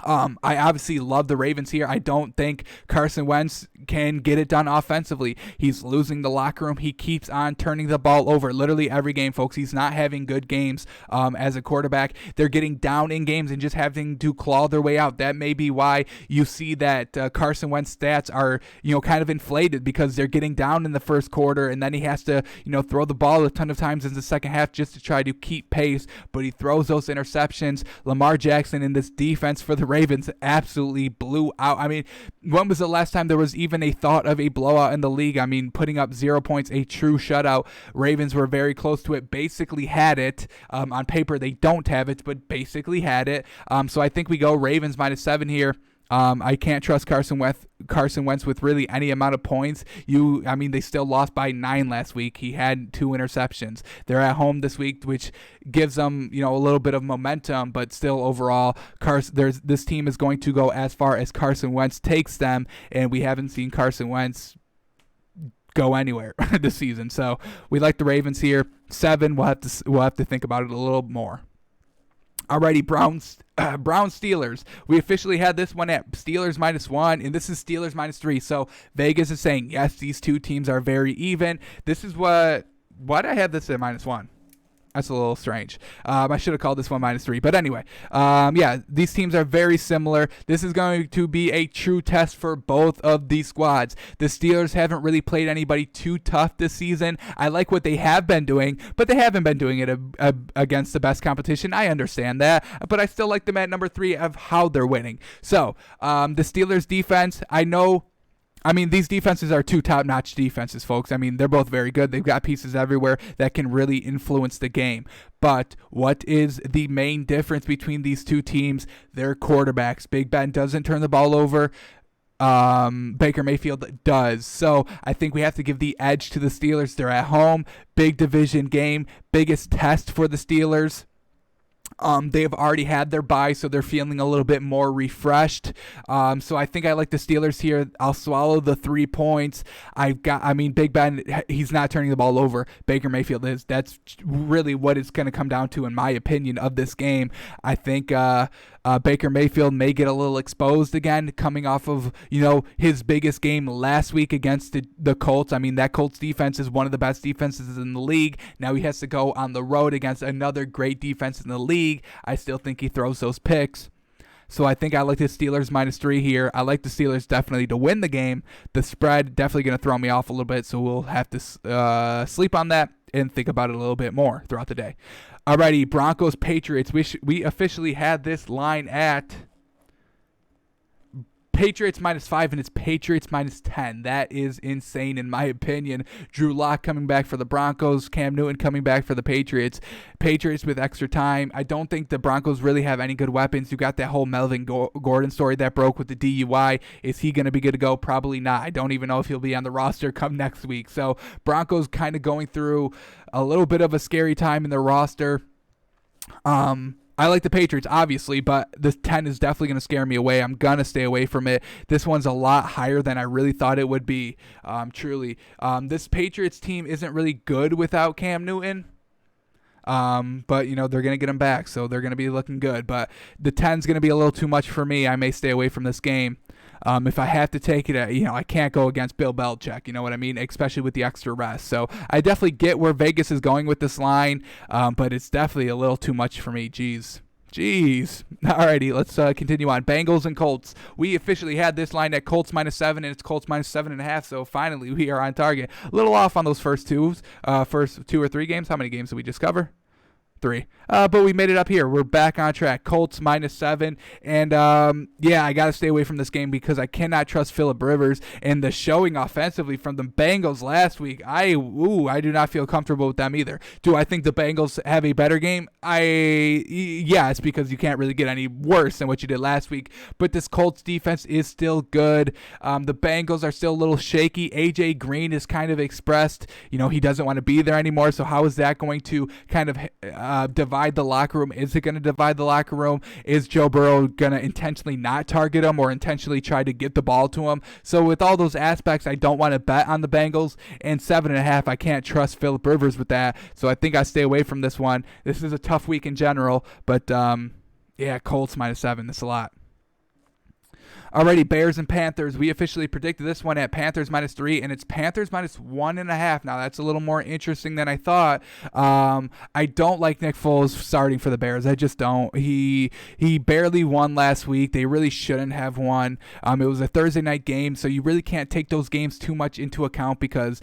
I obviously love the Ravens here. I don't think Carson Wentz can get it done offensively. He's losing the locker room. He keeps on turning the ball over literally every game, folks. He's not having good games as a quarterback. They're getting down in games and just having to claw their way out. That may be why you see that Carson Wentz stats are, kind of inflated, because they're getting down in the first quarter, and then he has to, throw the ball a ton of times in the second half just to try to keep pace, but he throws those interceptions. Lamar Jackson in this defense for the Ravens absolutely blew out. I mean, when was the last time there was even a thought of a blowout in the league? I mean, putting up 0 points, a true shutout. Ravens were very close to it, basically had it. On paper, they don't have it, but basically had it. So I think we go Ravens -7 here. I can't trust Carson Wentz with really any amount of points. They still lost by 9 last week. He had 2 interceptions. They're at home this week, which gives them, a little bit of momentum, but still overall, this team is going to go as far as Carson Wentz takes them, and we haven't seen Carson Wentz go anywhere this season. So we like the Ravens here. 7. We'll have to think about it a little more. Alrighty, Browns Steelers. We officially had this one at Steelers -1, and this is Steelers -3. So Vegas is saying, yes, these two teams are very even. This is why did I have this at -1? That's a little strange. I should have called this one -3. But anyway, these teams are very similar. This is going to be a true test for both of these squads. The Steelers haven't really played anybody too tough this season. I like what they have been doing, but they haven't been doing it against the best competition. I understand that, but I still like them at number 3 of how they're winning. So the Steelers defense, these defenses are 2 top-notch defenses, folks. They're both very good. They've got pieces everywhere that can really influence the game. But what is the main difference between these two teams? Their quarterbacks. Big Ben doesn't turn the ball over. Baker Mayfield does. So I think we have to give the edge to the Steelers. They're at home. Big division game. Biggest test for the Steelers. They've already had their bye, so they're feeling a little bit more refreshed. So I think I like the Steelers here. I'll swallow the 3 points. Big Ben, he's not turning the ball over. Baker Mayfield is. That's really what it's going to come down to, in my opinion, of this game. I think Baker Mayfield may get a little exposed again, coming off of, his biggest game last week against the Colts. That Colts defense is one of the best defenses in the league. Now he has to go on the road against another great defense in the league. I still think he throws those picks. So I think I like the Steelers -3 here. I like the Steelers definitely to win the game. The spread definitely going to throw me off a little bit, so we'll have to sleep on that and think about it a little bit more throughout the day. Alrighty, Broncos Patriots. We officially had this line at Patriots -5, and it's Patriots -10. That is insane in my opinion. Drew Lock coming back for the Broncos. Cam Newton coming back for the Patriots. Patriots with extra time. I don't think the Broncos really have any good weapons. You got that whole Melvin Gordon story that broke with the DUI. Is he going to be good to go? Probably not. I don't even know if he'll be on the roster come next week. So Broncos kind of going through a little bit of a scary time in their roster. I like the Patriots, obviously, but the 10 is definitely going to scare me away. I'm going to stay away from it. This one's a lot higher than I really thought it would be, truly. This Patriots team isn't really good without Cam Newton. But, they're going to get him back, so they're going to be looking good. But the 10's going to be a little too much for me. I may stay away from this game. If I have to take it, I can't go against Bill Belichick, you know what I mean? Especially with the extra rest. So I definitely get where Vegas is going with this line, but it's definitely a little too much for me. Jeez. Alrighty, let's continue on. Bengals and Colts. We officially had this line at Colts -7, and it's Colts -7.5. So finally, we are on target. A little off on those first 2 or 3 games. How many games did we just cover? 3. But we made it up here. We're back on track. Colts -7. And, I got to stay away from this game because I cannot trust Phillip Rivers. And the showing offensively from the Bengals last week, I do not feel comfortable with them either. Do I think the Bengals have a better game? Yes, because you can't really get any worse than what you did last week. But this Colts defense is still good. The Bengals are still a little shaky. A.J. Green is kind of expressed, he doesn't want to be there anymore. So how is that going to kind of divide the locker room? Is it going to divide the locker room? Is Joe Burrow going to intentionally not target him or intentionally try to get the ball to him? So with all those aspects, I don't want to bet on the Bengals. And 7.5, I can't trust Phillip Rivers with that. So I think I stay away from this one. This is a tough week in general, but Colts -7. That's a lot. Alrighty, Bears and Panthers. We officially predicted this one at Panthers -3, and it's Panthers -1.5. Now, that's a little more interesting than I thought. I don't like Nick Foles starting for the Bears. I just don't. He barely won last week. They really shouldn't have won. It was a Thursday night game, so you really can't take those games too much into account because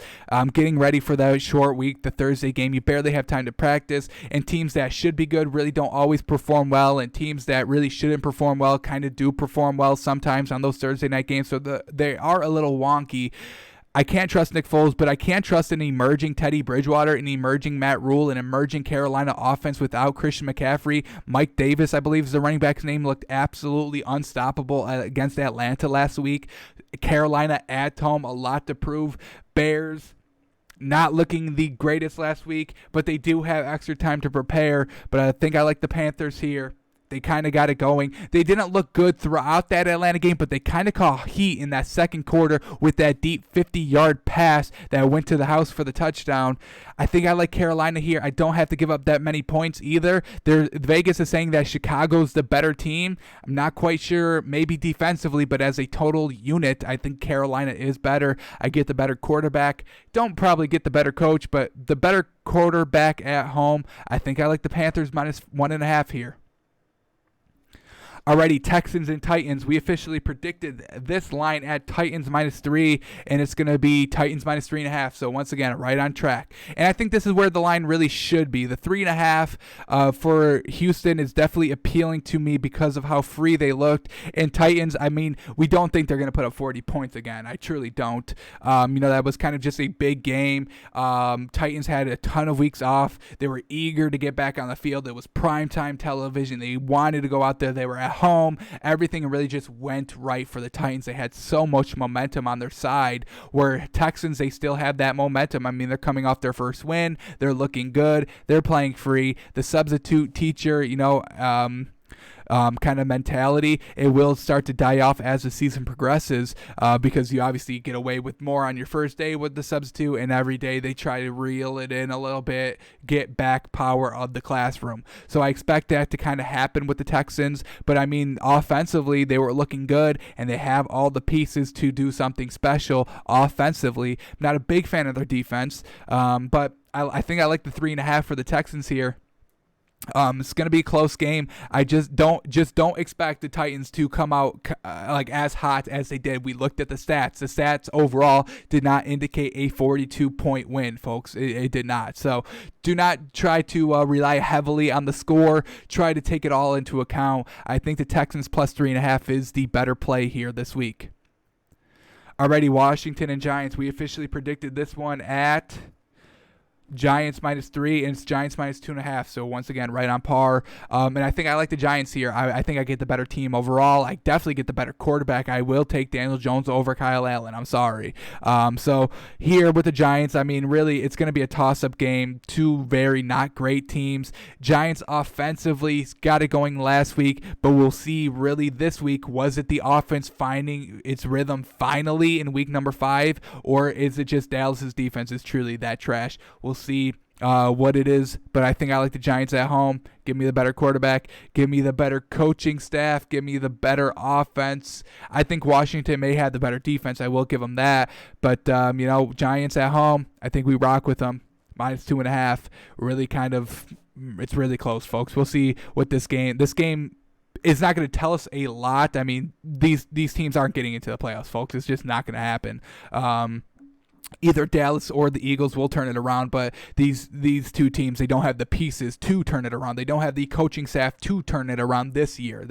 getting ready for that short week, the Thursday game, you barely have time to practice, and teams that should be good really don't always perform well, and teams that really shouldn't perform well kind of do perform well sometimes on those Thursday night games, so they are a little wonky. I can't trust Nick Foles, but I can trust an emerging Teddy Bridgewater, an emerging Matt Rule, an emerging Carolina offense without Christian McCaffrey. Mike Davis, I believe is the running back's name, looked absolutely unstoppable against Atlanta last week. Carolina at home, a lot to prove. Bears, not looking the greatest last week, but they do have extra time to prepare. But I think I like the Panthers here. They kind of got it going. They didn't look good throughout that Atlanta game, but they kind of caught heat in that second quarter with that deep 50-yard pass that went to the house for the touchdown. I think I like Carolina here. I don't have to give up that many points either. Vegas is saying that Chicago's the better team. I'm not quite sure, maybe defensively, but as a total unit, I think Carolina is better. I get the better quarterback. Don't probably get the better coach, but the better quarterback at home. I think I like the Panthers -1.5 here. Alrighty, Texans and Titans. We officially predicted this line at Titans -3, and it's going to be Titans -3.5. So once again, right on track. And I think this is where the line really should be. The 3.5 for Houston is definitely appealing to me because of how free they looked. And Titans, we don't think they're going to put up 40 points again. I truly don't. That was kind of just a big game. Titans had a ton of weeks off. They were eager to get back on the field. It was primetime television. They wanted to go out there. They were at home. Everything really just went right for the Titans. They had so much momentum on their side, where Texans, they still have that momentum. They're coming off their first win. They're looking good. They're playing free. The substitute teacher, kind of mentality, it will start to die off as the season progresses because you obviously get away with more on your first day with the substitute, and every day they try to reel it in a little bit, get back power of the classroom. So I expect that to kind of happen with the Texans, but offensively they were looking good, and they have all the pieces to do something special offensively. I'm not a big fan of their defense, but I think I like the 3.5 for the Texans here. It's going to be a close game. I just don't expect the Titans to come out as hot as they did. We looked at the stats. The stats overall did not indicate a 42-point win, folks. It did not. So do not try to rely heavily on the score. Try to take it all into account. I think the Texans +3.5 is the better play here this week. Alrighty, Washington and Giants. We officially predicted this one at Giants -3, and it's Giants -2.5. So once again, right on par. And I think I like the Giants here. I think I get the better team overall. I definitely get the better quarterback. I will take Daniel Jones over Kyle Allen. I'm sorry. So here with the Giants, really it's going to be a toss-up game. Two very not great teams. Giants offensively got it going last week, but we'll see really this week. Was it the offense finding its rhythm finally in week number 5, or is it just Dallas's defense is truly that trash? We'll see what it is, but I think I like the Giants at home. Give me the better quarterback. Give me the better coaching staff. Give me the better offense. I think Washington may have the better defense. I will give them that. But, Giants at home, I think we rock with them. -2.5. Really it's really close, folks. We'll see what this game is not going to tell us a lot. These teams aren't getting into the playoffs, folks. It's just not going to happen. either Dallas or the Eagles will turn it around, but these two teams, they don't have the pieces to turn it around. They don't have the coaching staff to turn it around this year.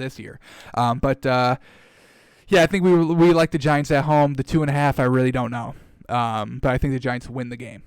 Yeah, I think we like the Giants at home. The 2.5, I really don't know, but I think the Giants win the game.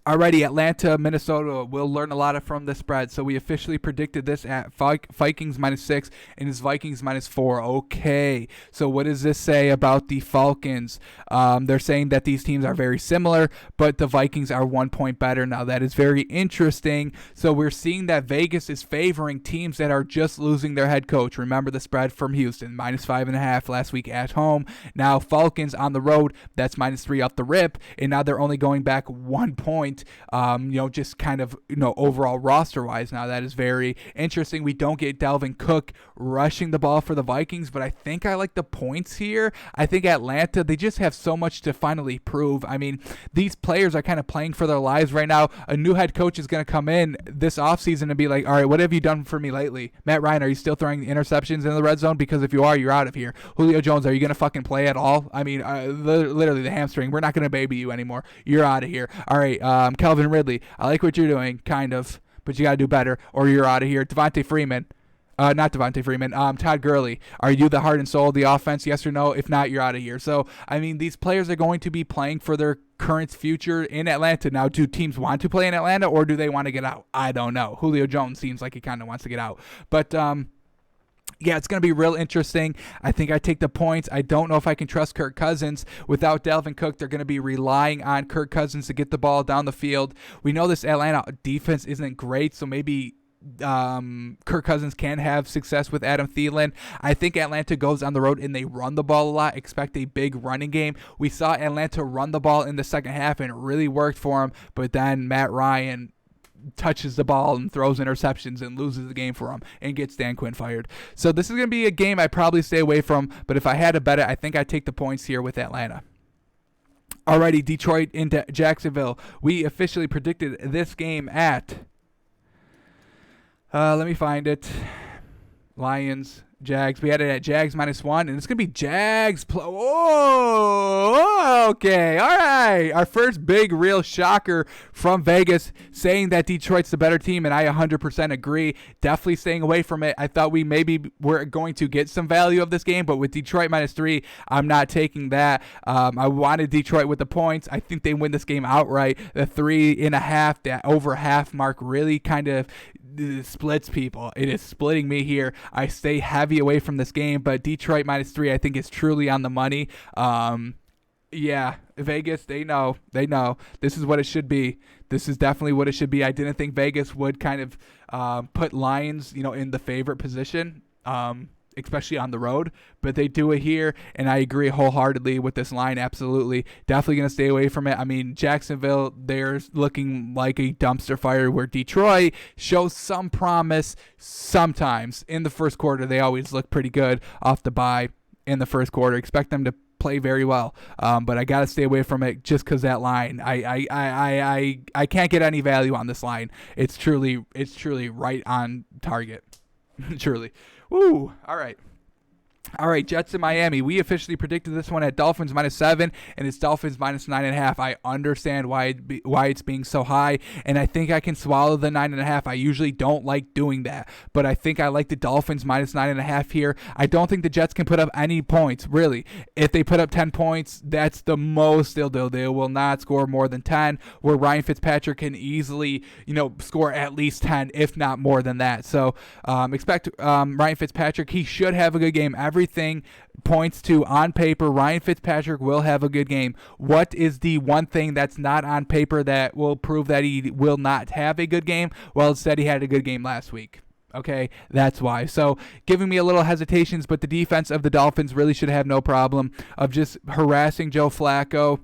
Alrighty, Atlanta, Minnesota. We'll learn a lot from the spread. So we officially predicted this at Vikings -6 and it's Vikings -4. Okay, so what does this say about the Falcons? They're saying that these teams are very similar, but the Vikings are 1 point better. Now that is very interesting. So we're seeing that Vegas is favoring teams that are just losing their head coach. Remember the spread from Houston, -5.5 last week at home. Now Falcons on the road, that's -3 off the rip, and now they're only going back 1 point. Just kind of, overall roster wise. Now that is very interesting. We don't get Dalvin Cook rushing the ball for the Vikings, but I think I like the points here. I think Atlanta, they just have so much to finally prove. I mean, these players are kind of playing for their lives right now. A new head coach is going to come in this offseason and be like, all right, what have you done for me lately? Matt Ryan, are you still throwing interceptions in the red zone? Because if you are, you're out of here. Julio Jones, are you going to fucking play at all? I mean, literally the hamstring. We're not going to baby you anymore. You're out of here. All right, Calvin Ridley, I like what you're doing, kind of, but you got to do better, or you're out of here. Devontae Freeman, Todd Gurley, are you the heart and soul of the offense, yes or no? If not, you're out of here. So, I mean, these players are going to be playing for their current future in Atlanta. Now, do teams want to play in Atlanta, or do they want to get out? I don't know. Julio Jones seems like he kind of wants to get out, but yeah, it's going to be real interesting. I think I take the points. I don't know if I can trust Kirk Cousins. Without Dalvin Cook, they're going to be relying on Kirk Cousins to get the ball down the field. We know this Atlanta defense isn't great, so maybe Kirk Cousins can have success with Adam Thielen. I think Atlanta goes on the road and they run the ball a lot. Expect a big running game. We saw Atlanta run the ball in the second half, and it really worked for him, but then Matt Ryan touches the ball and throws interceptions and loses the game for him and gets Dan Quinn fired. So this is going to be a game I probably stay away from, but if I had to bet it, I think I'd take the points here with Atlanta. Alrighty, Detroit into Jacksonville. We officially predicted this game at, let me find it, Lions, Jags. We had it at Jags -1, and it's going to be Jags. Okay. All right. Our first big real shocker from Vegas saying that Detroit's the better team, and I 100% agree. Definitely staying away from it. I thought we maybe were going to get some value of this game, but with Detroit -3, I'm not taking that. I wanted Detroit with the points. I think they win this game outright. The 3.5, that over half mark really kind of splits people. It is splitting me here. I stay heavy away from this game, but Detroit -3 I think is truly on the money. Yeah, Vegas, they know. This is what it should be. This is definitely what it should be. I didn't think Vegas would kind of put Lions, in the favorite position, especially on the road, but they do it here, and I agree wholeheartedly with this line. Absolutely. Definitely going to stay away from it. I mean, Jacksonville, they're looking like a dumpster fire, where Detroit shows some promise sometimes. In the first quarter, they always look pretty good off the bye in the first quarter. Expect them to play very well, but I gotta stay away from it just because that line. I can't get any value on this line. It's truly right on target. Truly. Woo! All right, Jets in Miami. We officially predicted this one at Dolphins -7, and it's Dolphins -9.5. I understand why it's being so high, and I think I can swallow the 9.5. I usually don't like doing that, but I think I like the Dolphins -9.5 here. I don't think the Jets can put up any points, really. If they put up 10 points, that's the most they'll do. They will not score more than 10, where Ryan Fitzpatrick can easily, score at least 10, if not more than that. So expect Ryan Fitzpatrick. He should have a good game. Everything points to, on paper, Ryan Fitzpatrick will have a good game. What is the one thing that's not on paper that will prove that he will not have a good game? Well, instead he had a good game last week. Okay, that's why. So giving me a little hesitations, but the defense of the Dolphins really should have no problem of just harassing Joe Flacco.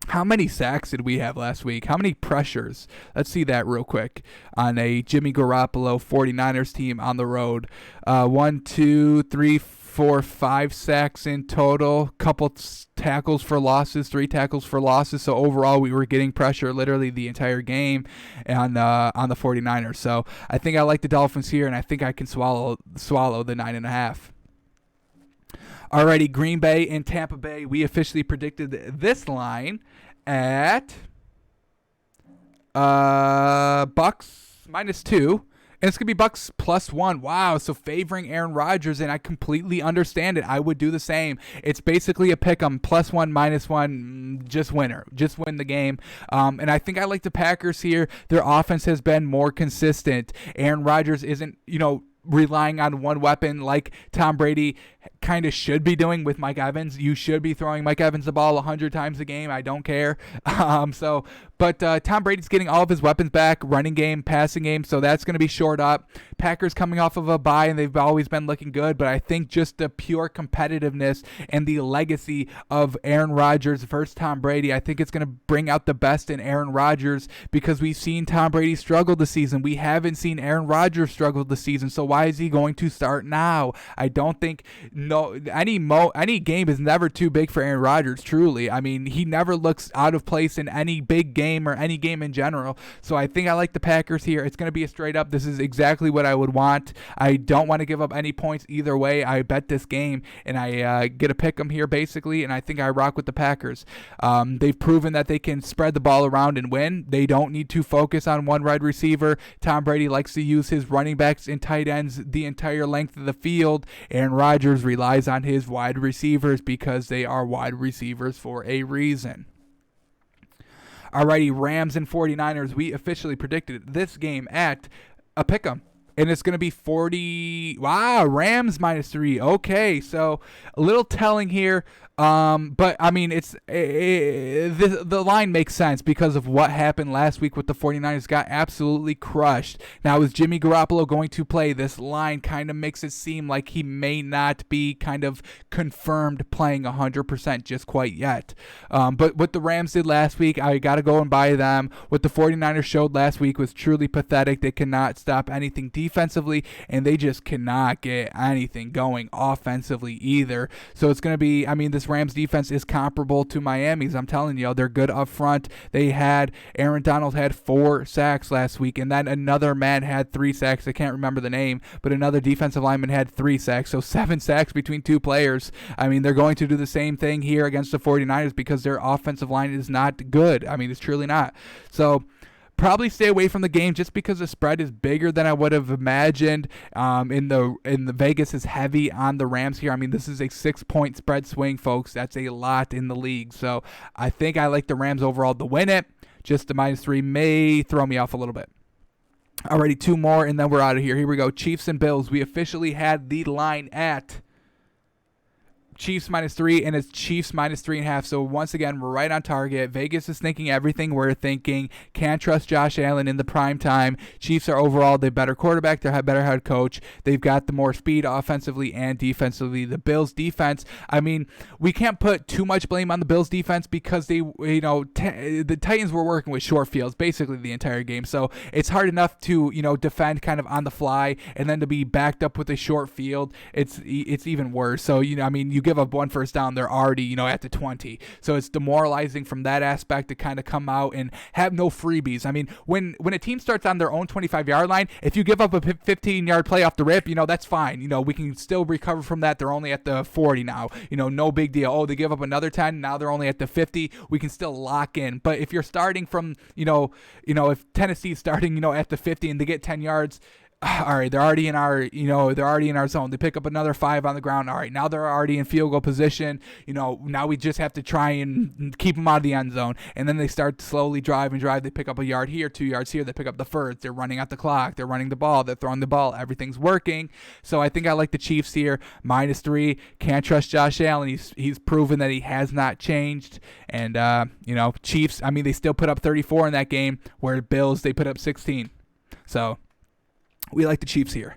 How many sacks did we have last week? How many pressures? Let's see that real quick on a Jimmy Garoppolo 49ers team on the road. 1, 2, 3, 4, 5 sacks in total. Couple tackles for losses, 3 tackles for losses. So overall, we were getting pressure literally the entire game on the 49ers. So I think I like the Dolphins here, and I think I can swallow the 9.5. Alrighty, Green Bay and Tampa Bay. We officially predicted this line at Bucks -2. And it's going to be Bucks +1. Wow, so favoring Aaron Rodgers, and I completely understand it. I would do the same. It's basically a pick 'em, +1, -1, just winner. Just win the game. And I think I like the Packers here. Their offense has been more consistent. Aaron Rodgers isn't, relying on one weapon like Tom Brady kind of should be doing with Mike Evans. You should be throwing Mike Evans the ball 100 times a game. I don't care. But Tom Brady's getting all of his weapons back, running game, passing game, so that's going to be shored up. Packers coming off of a bye, and they've always been looking good, but I think just the pure competitiveness and the legacy of Aaron Rodgers versus Tom Brady, I think it's going to bring out the best in Aaron Rodgers because we've seen Tom Brady struggle this season. We haven't seen Aaron Rodgers struggle this season, so why is he going to start now? I don't think any game is never too big for Aaron Rodgers, truly. I mean, he never looks out of place in any big game or any game in general. So I think I like the Packers here. It's going to be a straight up. This is exactly what I would want. I don't want to give up any points either way. I bet this game, and I get a pick 'em here basically, and I think I rock with the Packers. They've proven that they can spread the ball around and win. They don't need to focus on one wide receiver. Tom Brady likes to use his running backs and tight ends the entire length of the field. Aaron Rodgers relies on his wide receivers because they are wide receivers for a reason. Alrighty, Rams and 49ers. We officially predicted this game at a pick'em. And it's going to be 40. Wow, Rams -3. Okay, so a little telling here. But I mean, the line makes sense because of what happened last week with the 49ers. Got absolutely crushed. Now, is Jimmy Garoppolo going to play? This line kind of makes it seem like he may not be kind of confirmed playing 100% just quite yet. But what the Rams did last week, I got to go and buy them. What the 49ers showed last week was truly pathetic. They cannot stop anything defensively, and they just cannot get anything going offensively either. So it's going to be, I mean, this Rams defense is comparable to Miami's. I'm telling you, they're good up front. Aaron Donald had 4 sacks last week, and then another man had 3 sacks. I can't remember the name, but another defensive lineman had 3 sacks. So 7 sacks between 2 players. I mean, they're going to do the same thing here against the 49ers because their offensive line is not good. I mean, it's truly not. So probably stay away from the game just because the spread is bigger than I would have imagined. In the Vegas is heavy on the Rams here. I mean, this is a 6-point spread swing, folks. That's a lot in the league. So I think I like the Rams overall to win it. Just the -3 may throw me off a little bit. Alrighty, 2 more, and then we're out of here. Here we go. Chiefs and Bills. We officially had the line at Chiefs -3, and it's Chiefs -3.5. So once again, we're right on target. Vegas is thinking everything we're thinking. Can't trust Josh Allen in the prime time. Chiefs are overall the better quarterback. They're a better head coach. They've got the more speed offensively and defensively. The Bills defense, I mean, we can't put too much blame on the Bills defense because the Titans were working with short fields basically the entire game. So it's hard enough to, defend kind of on the fly, and then to be backed up with a short field, it's even worse. So, you give up 1 first down, they're already, at the 20. So it's demoralizing from that aspect to kind of come out and have no freebies. I mean, when a team starts on their own 25-yard line, if you give up a 15-yard play off the rip, that's fine. We can still recover from that. They're only at the 40 now. No big deal. Oh, they give up another 10. Now they're only at the 50. We can still lock in. But if you're starting from, if Tennessee's starting, at the 50 and they get 10 yards, all right, they're already in our zone. They pick up another 5 on the ground. All right, now they're already in field goal position. Now we just have to try and keep them out of the end zone. And then they start to slowly drive. They pick up a yard here, 2 yards here. They pick up the first. They're running out the clock. They're running the ball. They're throwing the ball. Everything's working. So I think I like the Chiefs here. -3. Can't trust Josh Allen. He's proven that he has not changed. And, Chiefs, I mean, they still put up 34 in that game, where Bills, they put up 16. So we like the Chiefs here.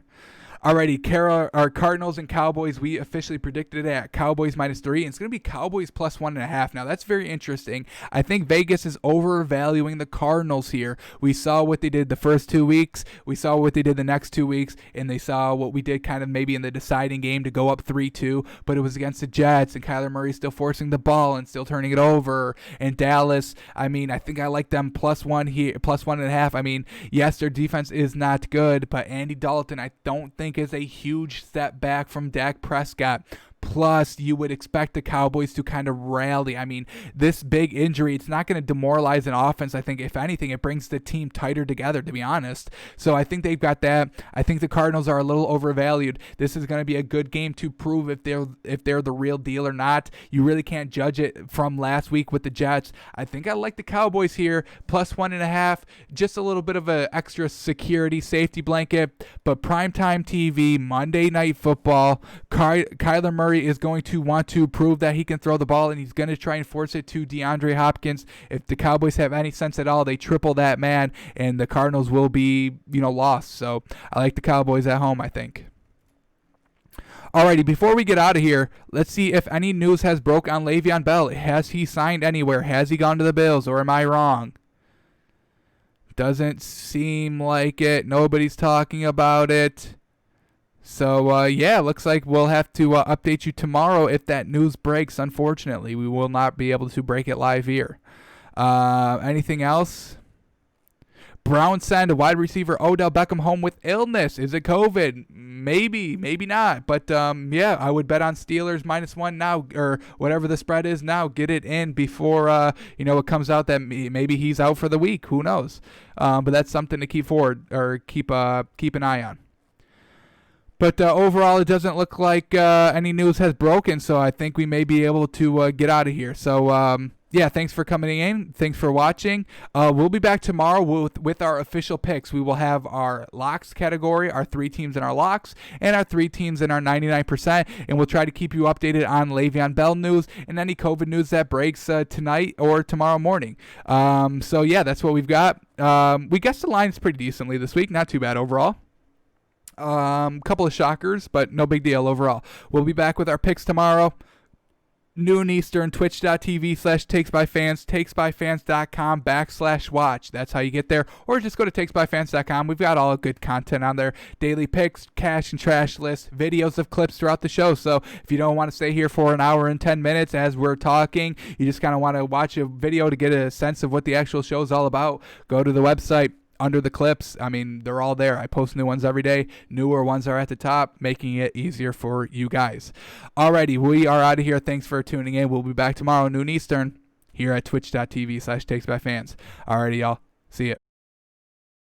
Alrighty, Cardinals and Cowboys, we officially predicted it at Cowboys -3, and it's going to be Cowboys +1.5. Now, that's very interesting. I think Vegas is overvaluing the Cardinals here. We saw what they did the first 2 weeks. We saw what they did the next 2 weeks, and they saw what we did kind of maybe in the deciding game to go up 3-2, but it was against the Jets, and Kyler Murray still forcing the ball and still turning it over. And Dallas, I mean, I think I like them +1 here, +1.5. I mean, yes, their defense is not good, but Andy Dalton, I don't think is a huge step back from Dak Prescott. Plus, you would expect the Cowboys to kind of rally. I mean, this big injury, it's not going to demoralize an offense. I think, if anything, it brings the team tighter together, to be honest. So I think they've got that. I think the Cardinals are a little overvalued. This is going to be a good game to prove if they're the real deal or not. You really can't judge it from last week with the Jets. I think I like the Cowboys here, plus 1.5. Just a little bit of an extra security safety blanket. But primetime TV, Monday Night Football, Kyler Murray is going to want to prove that he can throw the ball, and he's going to try and force it to DeAndre Hopkins. If the Cowboys have any sense at all, they triple that man, and the Cardinals will be, lost. So I like the Cowboys at home, I think. Alrighty, before we get out of here, let's see if any news has broke on Le'Veon Bell. Has he signed anywhere? Has he gone to the Bills, or am I wrong? Doesn't seem like it. Nobody's talking about it. So, looks like we'll have to update you tomorrow if that news breaks. Unfortunately, we will not be able to break it live here. Anything else? Browns send a wide receiver Odell Beckham home with illness. Is it COVID? Maybe, maybe not. But, I would bet on Steelers -1 now, or whatever the spread is now. Get it in before, it comes out that maybe he's out for the week. Who knows? But that's something to keep an eye on. But overall, it doesn't look like any news has broken, so I think we may be able to get out of here. So, thanks for coming in. Thanks for watching. We'll be back tomorrow with our official picks. We will have our locks category, our 3 teams in our locks, and our 3 teams in our 99%. And we'll try to keep you updated on Le'Veon Bell news and any COVID news that breaks tonight or tomorrow morning. That's what we've got. We guessed the lines pretty decently this week. Not too bad overall. Couple of shockers, but no big deal overall. We'll be back with our picks tomorrow. Noon Eastern, twitch.tv/takesbyfans, takesbyfans.com/watch. That's how you get there. Or just go to takesbyfans.com. We've got all good content on there. Daily picks, cash and trash lists, videos of clips throughout the show. So if you don't want to stay here for an hour and 10 minutes as we're talking, you just kind of want to watch a video to get a sense of what the actual show is all about, go to the website. Under the clips, I mean, they're all there. I post new ones every day. Newer ones are at the top, making it easier for you guys. Alrighty, we are out of here. Thanks for tuning in. We'll be back tomorrow, noon Eastern, here at twitch.tv/takesbyfans. Alrighty, y'all. See ya.